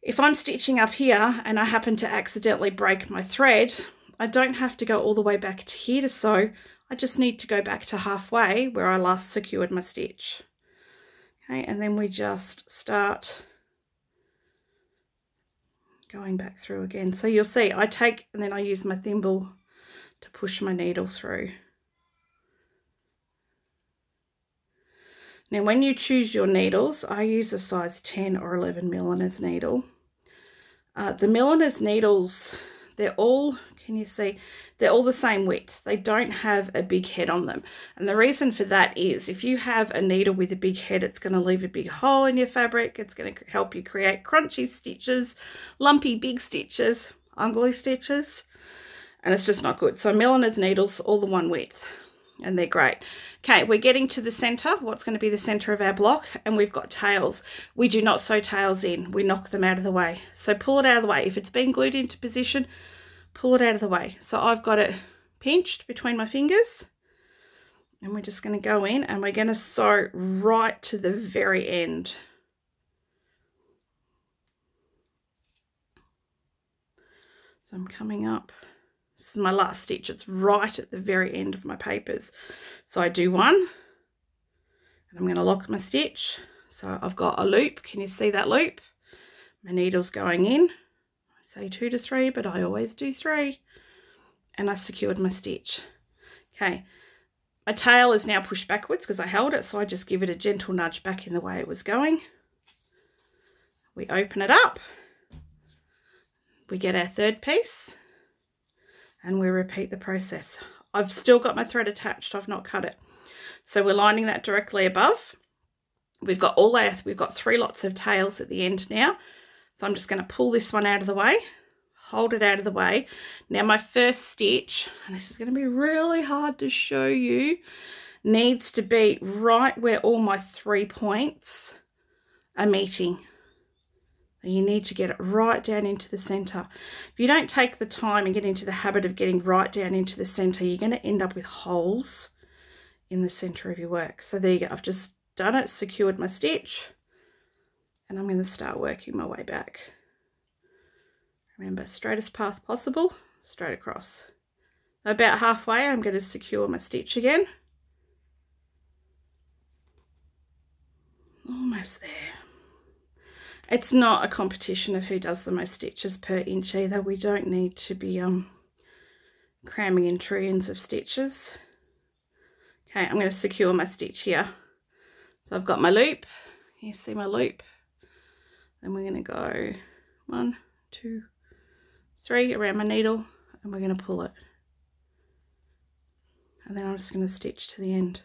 if I'm stitching up here and I happen to accidentally break my thread, I don't have to go all the way back to here to sew. I just need to go back to halfway where I last secured my stitch. Okay, and then we just start going back through again. So you'll see I take and then I use my thimble to push my needle through. Now when you choose your needles, I use a size 10 or 11 milliner's needle. The milliner's needles, they're all, can you see, they're all the same width. They don't have a big head on them. And the reason for that is if you have a needle with a big head, it's going to leave a big hole in your fabric. It's going to help you create crunchy stitches, lumpy big stitches, ugly stitches, and it's just not good. So milliner's needles, all the one width, and they're great. Okay, we're getting to the center, what's going to be the center of our block, and we've got tails. We do not sew tails in, we knock them out of the way. So pull it out of the way. If it's been glued into position, pull it out of the way. So I've got it pinched between my fingers, and we're just going to go in and we're going to sew right to the very end. So I'm coming up. This is my last stitch. It's right at the very end of my papers. So I do one, and I'm going to lock my stitch. So I've got a loop. Can you see that loop? My needle's going in. I say 2 to 3, but I always do 3. And I secured my stitch. Okay, my tail is now pushed backwards because I held it, so I just give it a gentle nudge back in the way it was going. We open it up. We get our third piece. And we repeat the process. I've still got my thread attached, I've not cut it. So we're lining that directly above. We've got 3 lots of tails at the end now. So I'm just going to pull this one out of the way, hold it out of the way. Now my first stitch, and this is going to be really hard to show you, needs to be right where all my 3 points are meeting. You need to get it right down into the center. If you don't take the time and get into the habit of getting right down into the center, you're going to end up with holes in the center of your work. So there you go. I've just done it, secured my stitch, and I'm going to start working my way back. Remember, straightest path possible, straight across. About halfway, I'm going to secure my stitch again. Almost there. It's not a competition of who does the most stitches per inch either. We don't need to be cramming in trillions of stitches. Okay, I'm going to secure my stitch here. So I've got my loop. You see my loop? Then we're going to go 1, 2, 3 around my needle, and we're going to pull it. And then I'm just going to stitch to the end.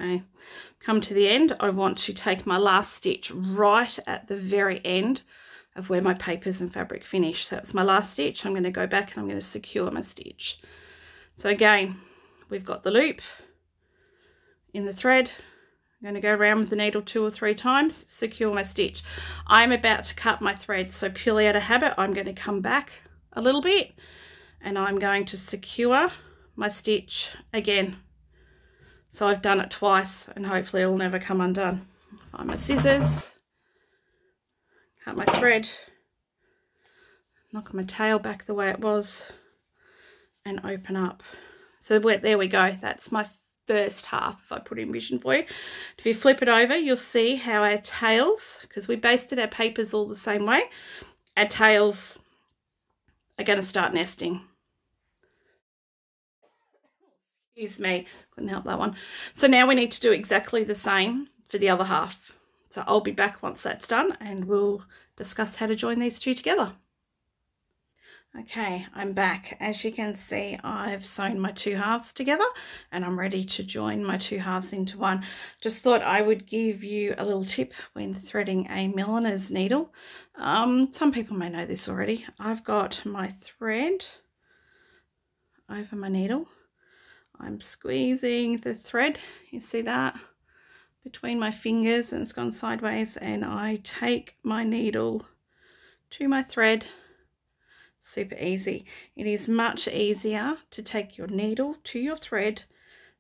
Okay, come to the end. I want to take my last stitch right at the very end of where my papers and fabric finish. So it's my last stitch. I'm going to go back and I'm going to secure my stitch. So again, we've got the loop in the thread. I'm going to go around with the needle 2 or 3 times, secure my stitch. I'm about to cut my thread, so purely out of habit, I'm going to come back a little bit and I'm going to secure my stitch again. So I've done it twice and hopefully it'll never come undone. Find my scissors, cut my thread, knock my tail back the way it was, and open up. So there we go. That's my first half, if I put in vision for you. If you flip it over, you'll see how our tails, because we basted our papers all the same way, our tails are going to start nesting. Excuse me, couldn't help that one. So now we need to do exactly the same for the other half. So I'll be back once that's done and we'll discuss how to join these two together. Okay, I'm back. As you can see, I've sewn my 2 halves together and I'm ready to join my 2 halves into one. Just thought I would give you a little tip when threading a milliner's needle. Some people may know this already. I've got my thread over my needle. I'm squeezing the thread, you see that, between my fingers, and it's gone sideways, and I take my needle to my thread. Super easy. It is much easier to take your needle to your thread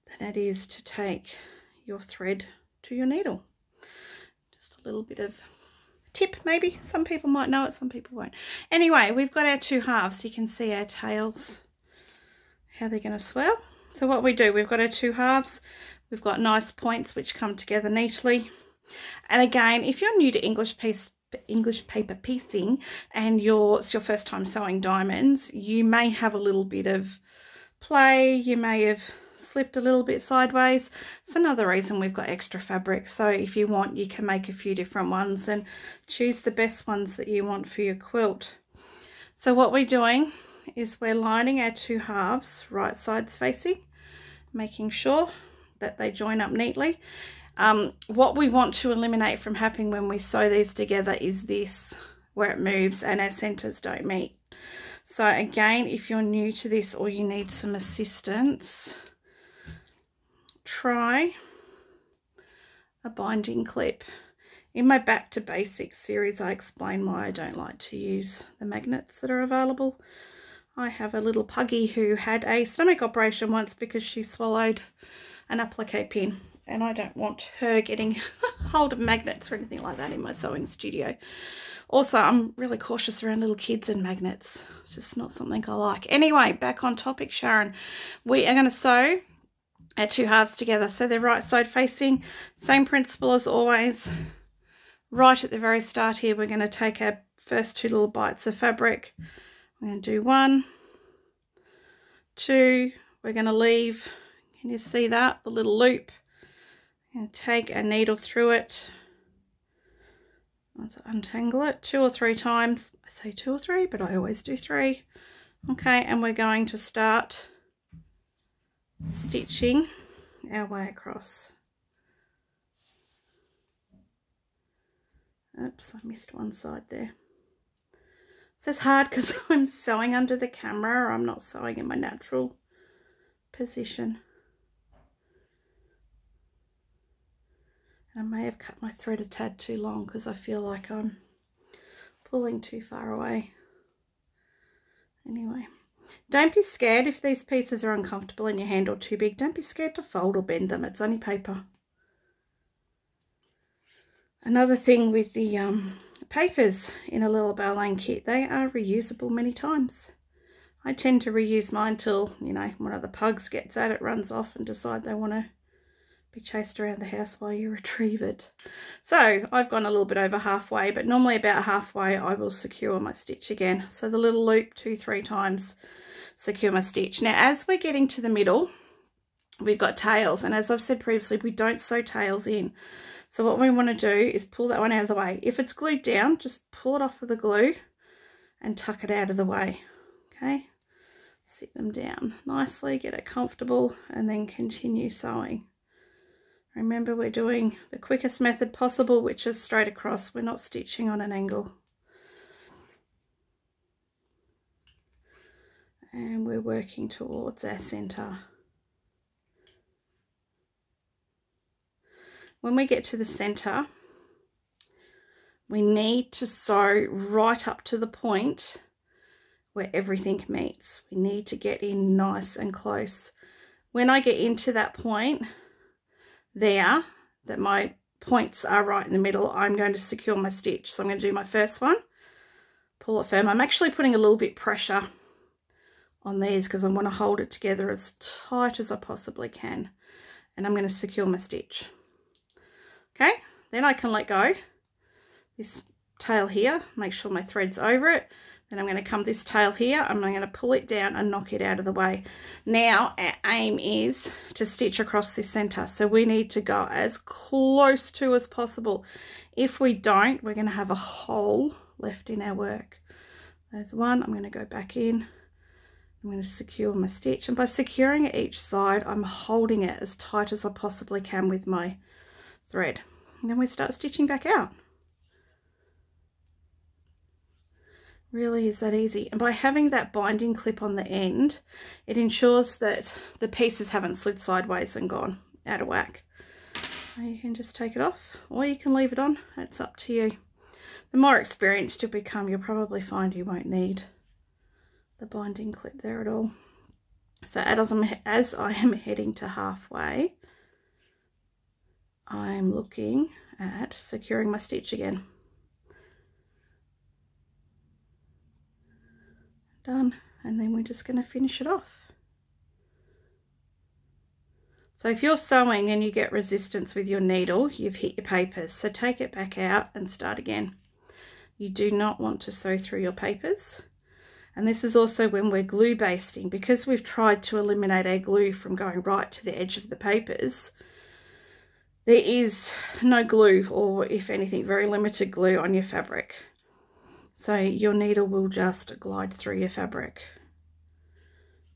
than it is to take your thread to your needle. Just a little bit of tip maybe. Some people might know it, some people won't. Anyway, we've got our 2 halves. You can see our tails, how they're going to swell. So what we do, we've got our 2 halves. We've got nice points which come together neatly. And again, if you're new to English paper piecing and it's your first time sewing diamonds, you may have a little bit of play. You may have slipped a little bit sideways. It's another reason we've got extra fabric. So if you want, you can make a few different ones and choose the best ones that you want for your quilt. So what we're doing is we're lining our 2 halves right sides facing, making sure that they join up neatly. What we want to eliminate from happening when we sew these together is this, where it moves and our centers don't meet. So again, if you're new to this or you need some assistance, try a binding clip. In my Back to Basics series, I explain why I don't like to use the magnets that are available. I have a little puggy who had a stomach operation once because she swallowed an applique pin, and I don't want her getting hold of magnets or anything like that in my sewing studio. Also, I'm really cautious around little kids and magnets. It's just not something I like. Anyway, back on topic, Sharon. We are going to sew our 2 halves together. So they're right side facing. Same principle as always. Right at the very start here, we're going to take our first 2 little bites of fabric. We're going to do 1, 2. We're going to leave, can you see that? The little loop. We're going to take a needle through it. Let's untangle it 2 or 3 times. I say 2 or 3, but I always do 3. Okay, and we're going to start stitching our way across. Oops, I missed one side there. This is hard because I'm sewing under the camera. I'm not sewing in my natural position. I may have cut my thread a tad too long because I feel like I'm pulling too far away. Anyway, don't be scared if these pieces are uncomfortable in your hand or too big. Don't be scared to fold or bend them. It's only paper. Another thing with the papers in a little Balmain kit, they are reusable many times. I tend to reuse mine till, you know, one of the pugs gets at it, runs off and decide they want to be chased around the house while you retrieve it. So I've gone a little bit over halfway, but normally about halfway I will secure my stitch again. So the little loop 2-3 times, secure my stitch. Now as we're getting to the middle, we've got tails, and as I've said previously, we don't sew tails in. So what we want to do is pull that one out of the way. If it's glued down, just pull it off with the glue and tuck it out of the way. Okay, sit them down nicely, get it comfortable, and then continue sewing. Remember, we're doing the quickest method possible, which is straight across. We're not stitching on an angle. And we're working towards our centre. When we get to the centre, we need to sew right up to the point where everything meets. We need to get in nice and close. When I get into that point there, that my points are right in the middle, I'm going to secure my stitch. So I'm going to do my first one, pull it firm. I'm actually putting a little bit pressure on these because I want to hold it together as tight as I possibly can. And I'm going to secure my stitch. Okay, then I can let go this tail here, make sure my thread's over it. Then I'm going to come this tail here, and I'm going to pull it down and knock it out of the way. Now our aim is to stitch across this center, so we need to go as close to as possible. If we don't, we're going to have a hole left in our work. There's one. I'm going to go back in. I'm going to secure my stitch, and by securing it each side, I'm holding it as tight as I possibly can with my thread, and then we start stitching back out. Really is that easy. And by having that binding clip on the end, it ensures that the pieces haven't slid sideways and gone out of whack. So you can just take it off, or you can leave it on. It's up to you. The more experienced you become, you'll probably find you won't need the binding clip there at all. So as I am heading to halfway, I'm looking at securing my stitch again. Done. And then we're just going to finish it off. So if you're sewing and you get resistance with your needle, you've hit your papers. So take it back out and start again. You do not want to sew through your papers. And this is also when we're glue basting, because we've tried to eliminate our glue from going right to the edge of the papers. There is no glue, or if anything, very limited glue on your fabric. So your needle will just glide through your fabric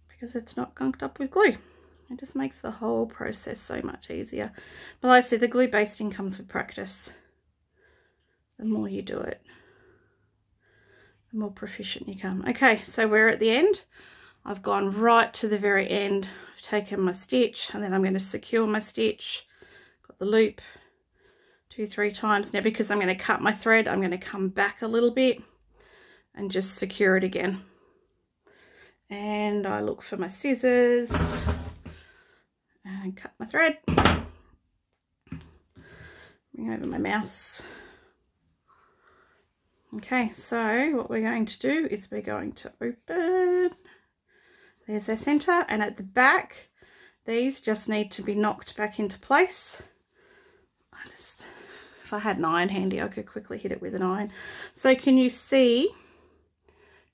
because it's not gunked up with glue. It just makes the whole process so much easier. But like I said, the glue basting comes with practice. The more you do it, the more proficient you come. Okay, so we're at the end. I've gone right to the very end. I've taken my stitch and then I'm going to secure my stitch. Got the loop 2-3 times. Now because I'm going to cut my thread, I'm going to come back a little bit and just secure it again. And I look for my scissors and cut my thread. Bring over my mouse. Okay, so what we're going to do is we're going to open. There's our center, and at the back, these just need to be knocked back into place. If I had an iron handy, I could quickly hit it with an iron. So can you see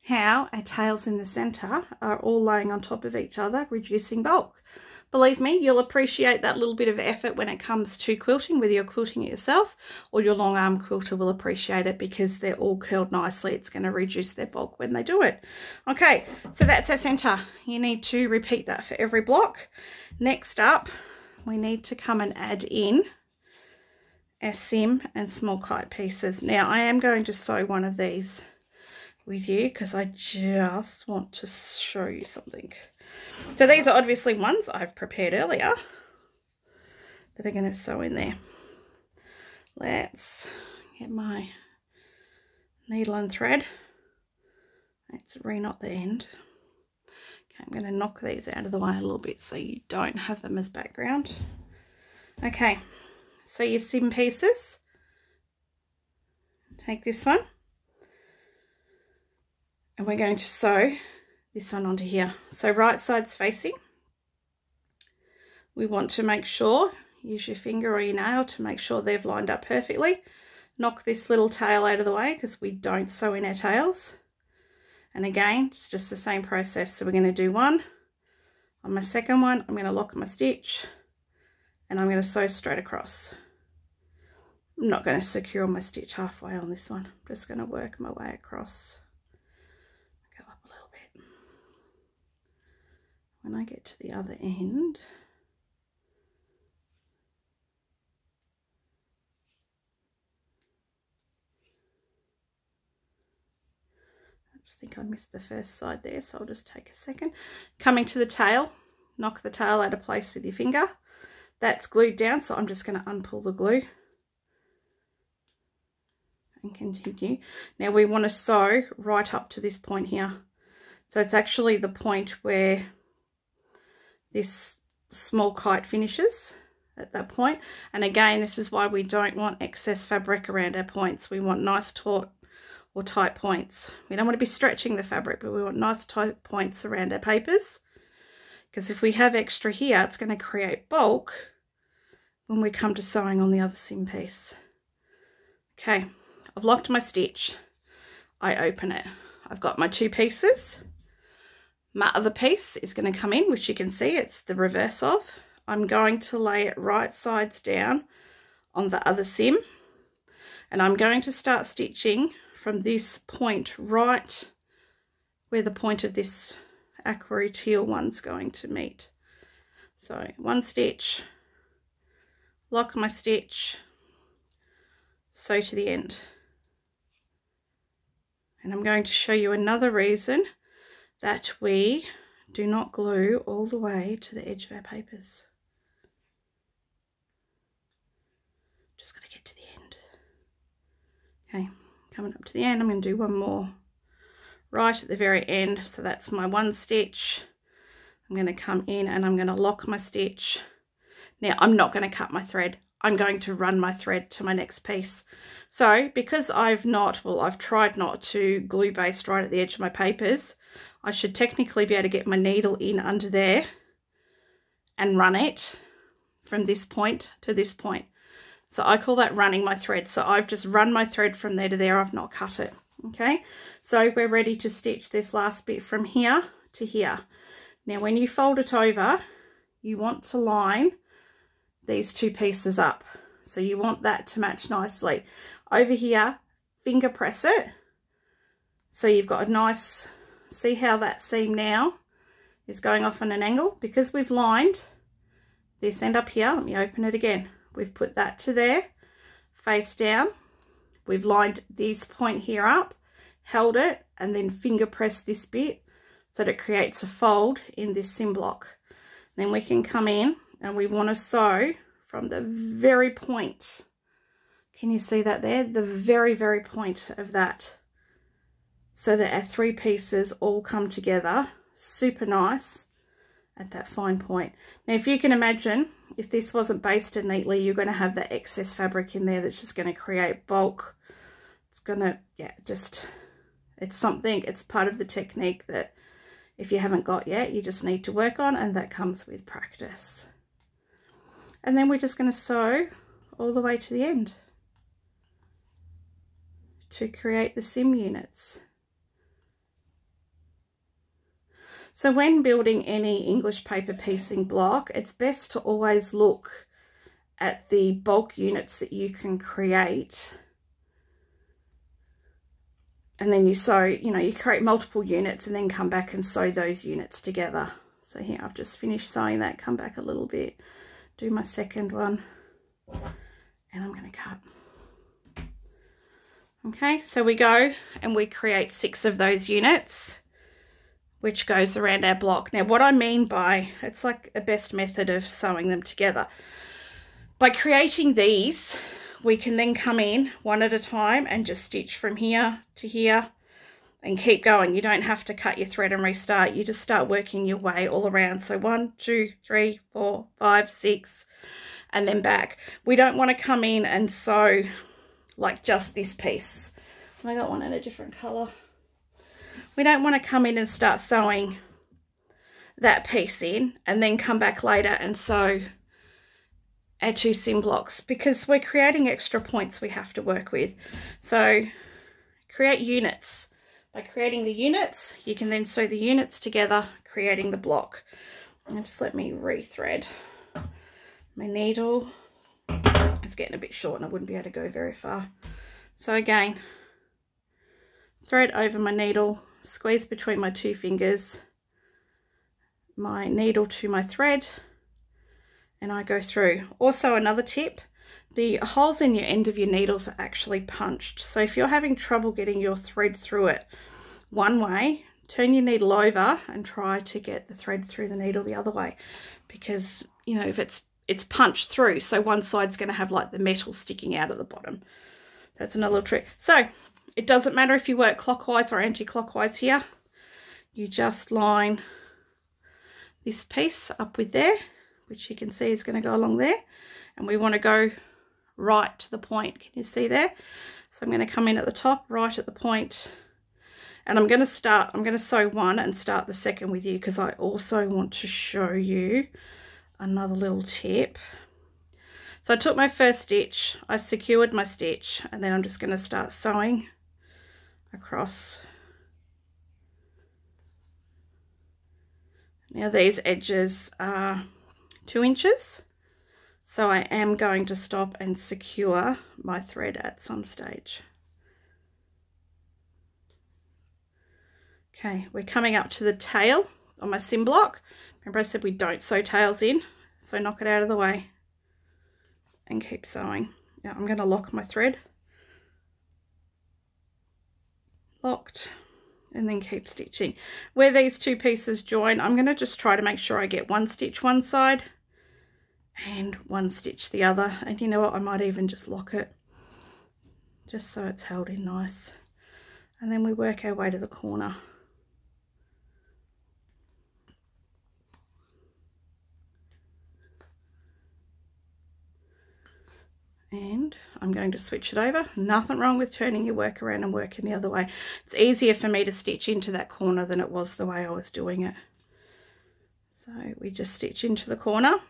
how our tails in the center are all laying on top of each other, reducing bulk? Believe me, you'll appreciate that little bit of effort when it comes to quilting, whether you're quilting it yourself or your long arm quilter will appreciate it because they're all curled nicely. It's going to reduce their bulk when they do it. Okay, so that's our center. You need to repeat that for every block. Next up, we need to come and add in our sim and small kite pieces. Now, I am going to sew one of these with you because I just want to show you something. So these are obviously ones I've prepared earlier that are going to sew in there. Let's get my needle and thread. Let's re-knot the end. Okay, I'm going to knock these out of the way a little bit so you don't have them as background. Okay, so your sim pieces. Take this one. And we're going to sew this one onto here. So right side's facing. We want to make sure, use your finger or your nail to make sure they've lined up perfectly. Knock this little tail out of the way because we don't sew in our tails. And again, it's just the same process. So we're going to do one. On my second one, I'm going to lock my stitch and I'm going to sew straight across. I'm not going to secure my stitch halfway on this one. I'm just going to work my way across. When I get to the other end, I just think I missed the first side there, so I'll just take a second. Coming to the tail, knock the tail out of place with your finger. That's glued down, so I'm just going to unpull the glue and continue. Now we want to sew right up to this point here. So it's actually the point where this small kite finishes at that point. And again, this is why we don't want excess fabric around our points. We want nice taut or tight points. We don't want to be stretching the fabric, but we want nice tight points around our papers, because if we have extra here, it's going to create bulk when we come to sewing on the other sim piece. Okay, I've locked my stitch. I open it. I've got my two pieces. My other piece is going to come in, which you can see it's the reverse of. I'm going to lay it right sides down on the other sim, and I'm going to start stitching from this point right where the point of this aqua teal one's going to meet. So one stitch, lock my stitch, sew to the end. And I'm going to show you another reason that we do not glue all the way to the edge of our papers. Just got to get to the end. Okay, coming up to the end, I'm going to do one more right at the very end. So that's my one stitch. I'm going to come in and I'm going to lock my stitch. Now I'm not going to cut my thread. I'm going to run my thread to my next piece. So because I've tried not to glue baste right at the edge of my papers, I should technically be able to get my needle in under there and run it from this point to this point. So I call that running my thread. So I've just run my thread from there to there. I've not cut it. Okay, so we're ready to stitch this last bit from here to here. Now when you fold it over, you want to line these two pieces up. So you want that to match nicely. Over here, finger press it. So you've got a nice, see how that seam now is going off on an angle? Because we've lined this end up here, let me open it again. We've put that to there, face down. We've lined this point here up, held it, and then finger press this bit so that it creates a fold in this seam block. Then we can come in and we want to sew from the very point. Can you see that there? The very, very point of that. So that our three pieces all come together super nice at that fine point. Now if you can imagine, if this wasn't basted neatly, you're going to have that excess fabric in there that's just going to create bulk. It's going to, yeah, just, it's something, it's part of the technique that if you haven't got yet, you just need to work on, and that comes with practice. And then we're just going to sew all the way to the end to create the seam units. So when building any English paper piecing block, it's best to always look at the bulk units that you can create. And then you sew, you know, you create multiple units and then come back and sew those units together. So here I've just finished sewing that, come back a little bit, do my second one, and I'm going to cut. Okay, so we go and we create 6 of those units, which goes around our block. Now what I mean by, it's like a best method of sewing them together. By creating these, we can then come in one at a time and just stitch from here to here and keep going. You don't have to cut your thread and restart. You just start working your way all around. So 1, 2, 3, 4, 5, 6, and then back. We don't want to come in and sew like just this piece. I got one in a different colour. We don't want to come in and start sewing that piece in and then come back later and sew our 2 seam blocks, because we're creating extra points we have to work with. So create units. By creating the units, you can then sew the units together, creating the block. And just let me rethread my needle. It's getting a bit short and I wouldn't be able to go very far. So again, thread over my needle, squeeze between my 2 fingers, my needle to my thread, and I go through. Also another tip, the holes in your end of your needles are actually punched. So if you're having trouble getting your thread through it one way, turn your needle over and try to get the thread through the needle the other way, because you know, if it's punched through, so one side's going to have like the metal sticking out at the bottom. That's another little trick. So it doesn't matter if you work clockwise or anti-clockwise here. You just line this piece up with there, which you can see is going to go along there, and we want to go right to the point. Can you see there? So I'm going to come in at the top, right at the point, and I'm going to sew one and start the second with you, because I also want to show you another little tip. So I took my first stitch, I secured my stitch, and then I'm just going to start sewing across. Now these edges are 2 inches, so I am going to stop and secure my thread at some stage. Okay, we're coming up to the tail on my seam block. Remember I said we don't sew tails in, so knock it out of the way and keep sewing. Now I'm going to lock my thread, locked, and then keep stitching. Where these 2 pieces join, I'm going to just try to make sure I get 1 stitch one side and 1 stitch the other, and you know what, I might even just lock it just so it's held in nice, and then we work our way to the corner. And I'm going to switch it over. Nothing wrong with turning your work around and working the other way. It's easier for me to stitch into that corner than it was the way I was doing it. So we just stitch into the corner. I'm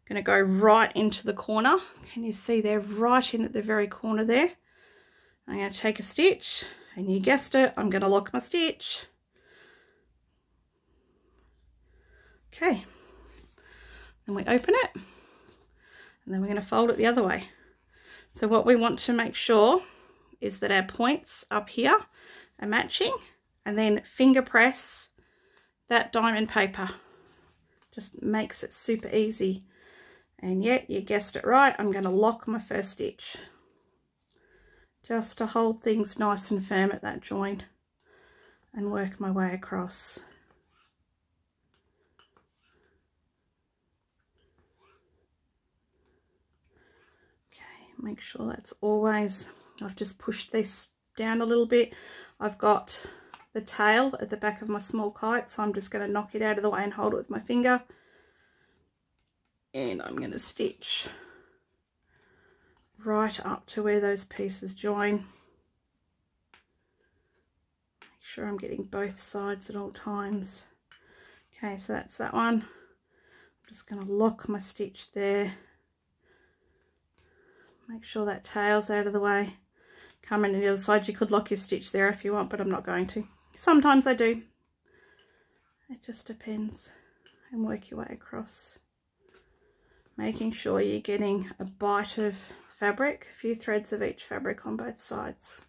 going to go right into the corner. Can you see there, right in at the very corner there? I'm going to take a stitch, and you guessed it, I'm going to lock my stitch. Okay, then we open it, and then we're going to fold it the other way. So what we want to make sure is that our points up here are matching, and then finger press that diamond paper. Just makes it super easy. And yet, you guessed it right, I'm going to lock my first stitch just to hold things nice and firm at that joint and work my way across. Okay, make sure that's always, I've just pushed this down a little bit. I've got the tail at the back of my small kite, so I'm just going to knock it out of the way and hold it with my finger. And I'm going to stitch right up to where those pieces join. Make sure I'm getting both sides at all times. Okay, so that's that one. I'm just going to lock my stitch there. Make sure that tail's out of the way. Come in on the other side. You could lock your stitch there if you want, but I'm not going to. Sometimes I do. It just depends. And work your way across. Making sure you're getting a bite of fabric, a few threads of each fabric on both sides.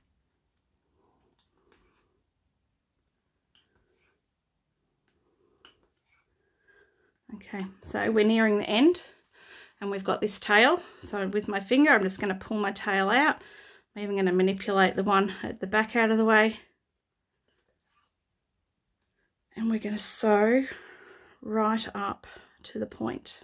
Okay, so we're nearing the end and we've got this tail. So with my finger, I'm just going to pull my tail out. I'm even going to manipulate the one at the back out of the way. And we're going to sew right up to the point.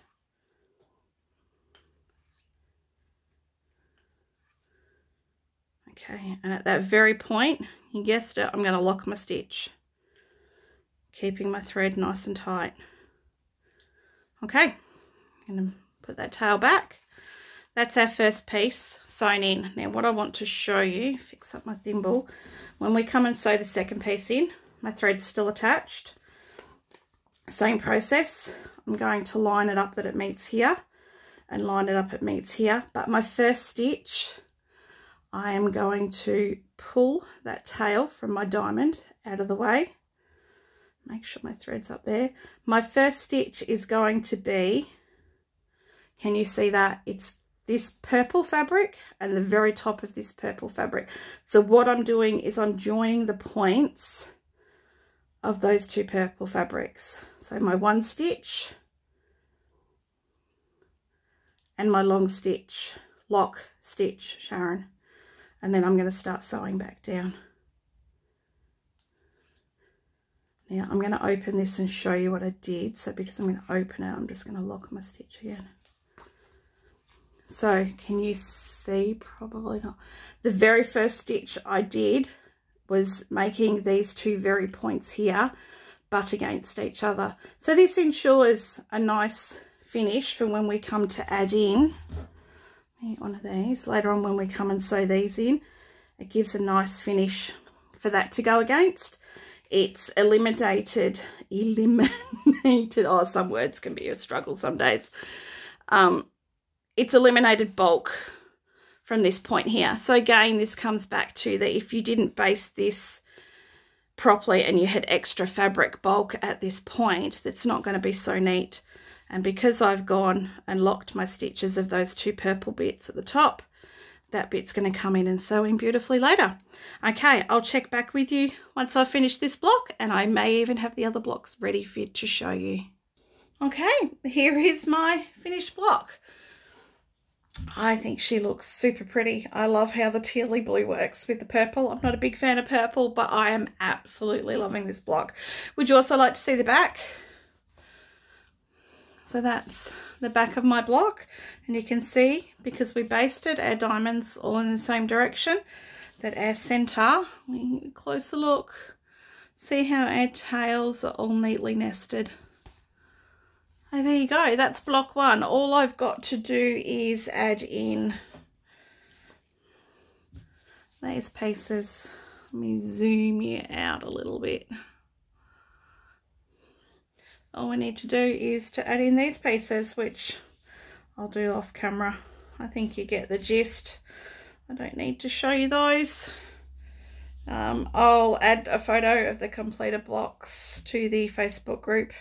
Okay, and at that very point, you guessed it, I'm going to lock my stitch, keeping my thread nice and tight. Okay, I'm going to put that tail back. That's our first piece sewn in. Now what I want to show you, fix up my thimble, when we come and sew the second piece in, my thread's still attached. Same process. I'm going to line it up that it meets here and line it up it meets here. But my first stitch, I am going to pull that tail from my diamond out of the way. Make sure my thread's up there. My first stitch is going to be, can you see that? It's this purple fabric and the very top of this purple fabric. So what I'm doing is I'm joining the points of those two purple fabrics. So my one stitch and my long stitch, lock stitch, Sharon. And then I'm going to start sewing back down. Now I'm going to open this and show you what I did. So because I'm going to open it, I'm just going to lock my stitch again. So can you see? Probably not. The very first stitch I did was making these two very points here butt against each other. So this ensures a nice finish for when we come to add in one of these later on. When we come and sew these in, it gives a nice finish for that to go against. It's eliminated, oh, some words can be a struggle some days. It's eliminated bulk from this point here. So again, this comes back to that if you didn't baste this properly and you had extra fabric bulk at this point, that's not going to be so neat. And because I've gone and locked my stitches of those two purple bits at the top, that bit's going to come in and sew in beautifully later. Okay, I'll check back with you once I've finished this block, and I may even have the other blocks ready for you to show you. Okay, here is my finished block. I think she looks super pretty. I love how the tealy blue works with the purple. I'm not a big fan of purple, but I am absolutely loving this block. Would you also like to see the back? So that's the back of my block, and you can see, because we basted our diamonds all in the same direction, that our center, closer look, see how our tails are all neatly nested. I So there you go, that's block 1. All I've got to do is add in these pieces. Let me zoom you out a little bit. All we need to do is to add in these pieces, which I'll do off camera. I think you get the gist. I don't need to show you those. I'll add a photo of the completed blocks to the Facebook group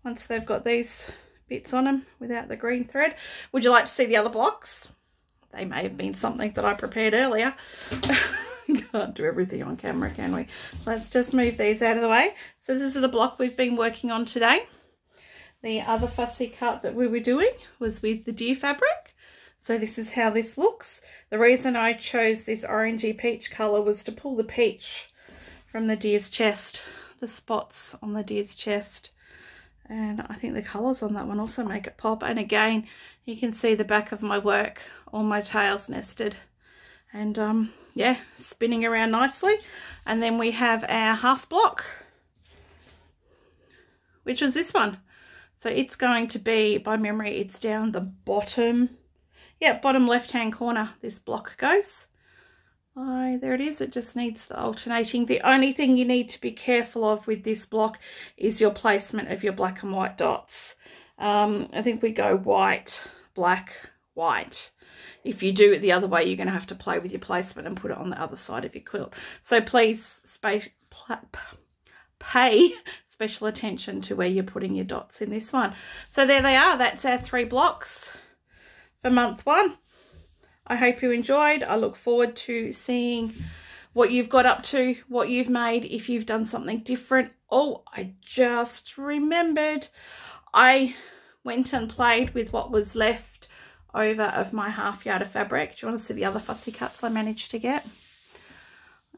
once they've got these bits on them without the green thread. Would you like to see the other blocks? They may have been something that I prepared earlier. Can't do everything on camera, can we? Let's just move these out of the way. So this is the block we've been working on today. The other fussy cut that we were doing was with the deer fabric. So this is how this looks. The reason I chose this orangey peach colour was to pull the peach from the deer's chest, the spots on the deer's chest. And I think the colours on that one also make it pop. And again, you can see the back of my work, all my tails nested. And yeah, spinning around nicely. And then we have our half block, which is this one. So it's going to be, by memory, it's down the bottom. Yeah, bottom left-hand corner, this block goes. Oh, there it is. It just needs the alternating. The only thing you need to be careful of with this block is your placement of your black and white dots. I think we go white, black, white. If you do it the other way, you're going to have to play with your placement and put it on the other side of your quilt. So please pay special attention to where you're putting your dots in this one. So there they are. That's our 3 blocks for month 1. I hope you enjoyed. I look forward to seeing what you've got up to, what you've made, if you've done something different. Oh, I just remembered. I went and played with what was left over of my half yard of fabric. Do you want to see the other fussy cuts I managed to get?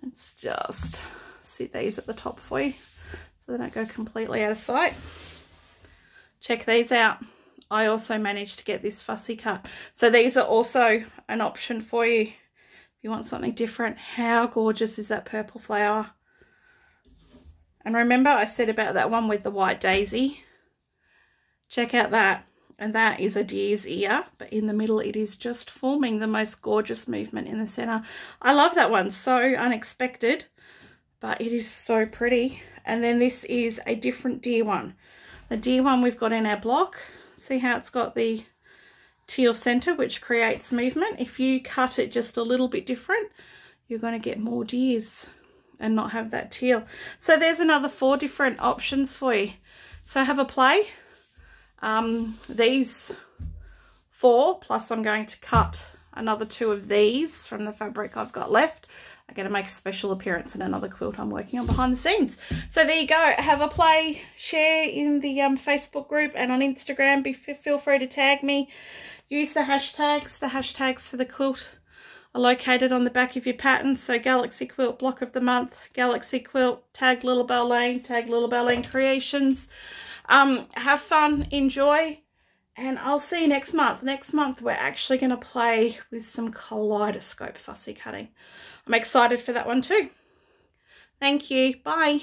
Let's just sit these at the top for you so they don't go completely out of sight. Check these out. I also managed to get this fussy cut. So these are also an option for you if you want something different. How gorgeous is that purple flower? And remember I said about that one with the white daisy. Check out that. And that is a deer's ear, but in the middle it is just forming the most gorgeous movement in the center. I love that one. So unexpected, but it is so pretty. And then this is a different deer one. The deer one we've got in our block. See how it's got the teal center, which creates movement. If you cut it just a little bit different, you're going to get more deers and not have that teal. So there's another 4 different options for you. So have a play. These 4, plus I'm going to cut another 2 of these from the fabric I've got left. I'm going to make a special appearance in another quilt I'm working on behind the scenes. So there you go. Have a play. Share in the Facebook group and on Instagram. Feel free to tag me. Use the hashtags. The hashtags for the quilt are located on the back of your pattern. So Galaxy Quilt Block of the Month, Galaxy Quilt, tag Little Belle Lane, tag Little Belle Lane Creations. Have fun. Enjoy. And I'll see you next month. Next month, we're actually going to play with some kaleidoscope fussy cutting. I'm excited for that one too. Thank you. Bye.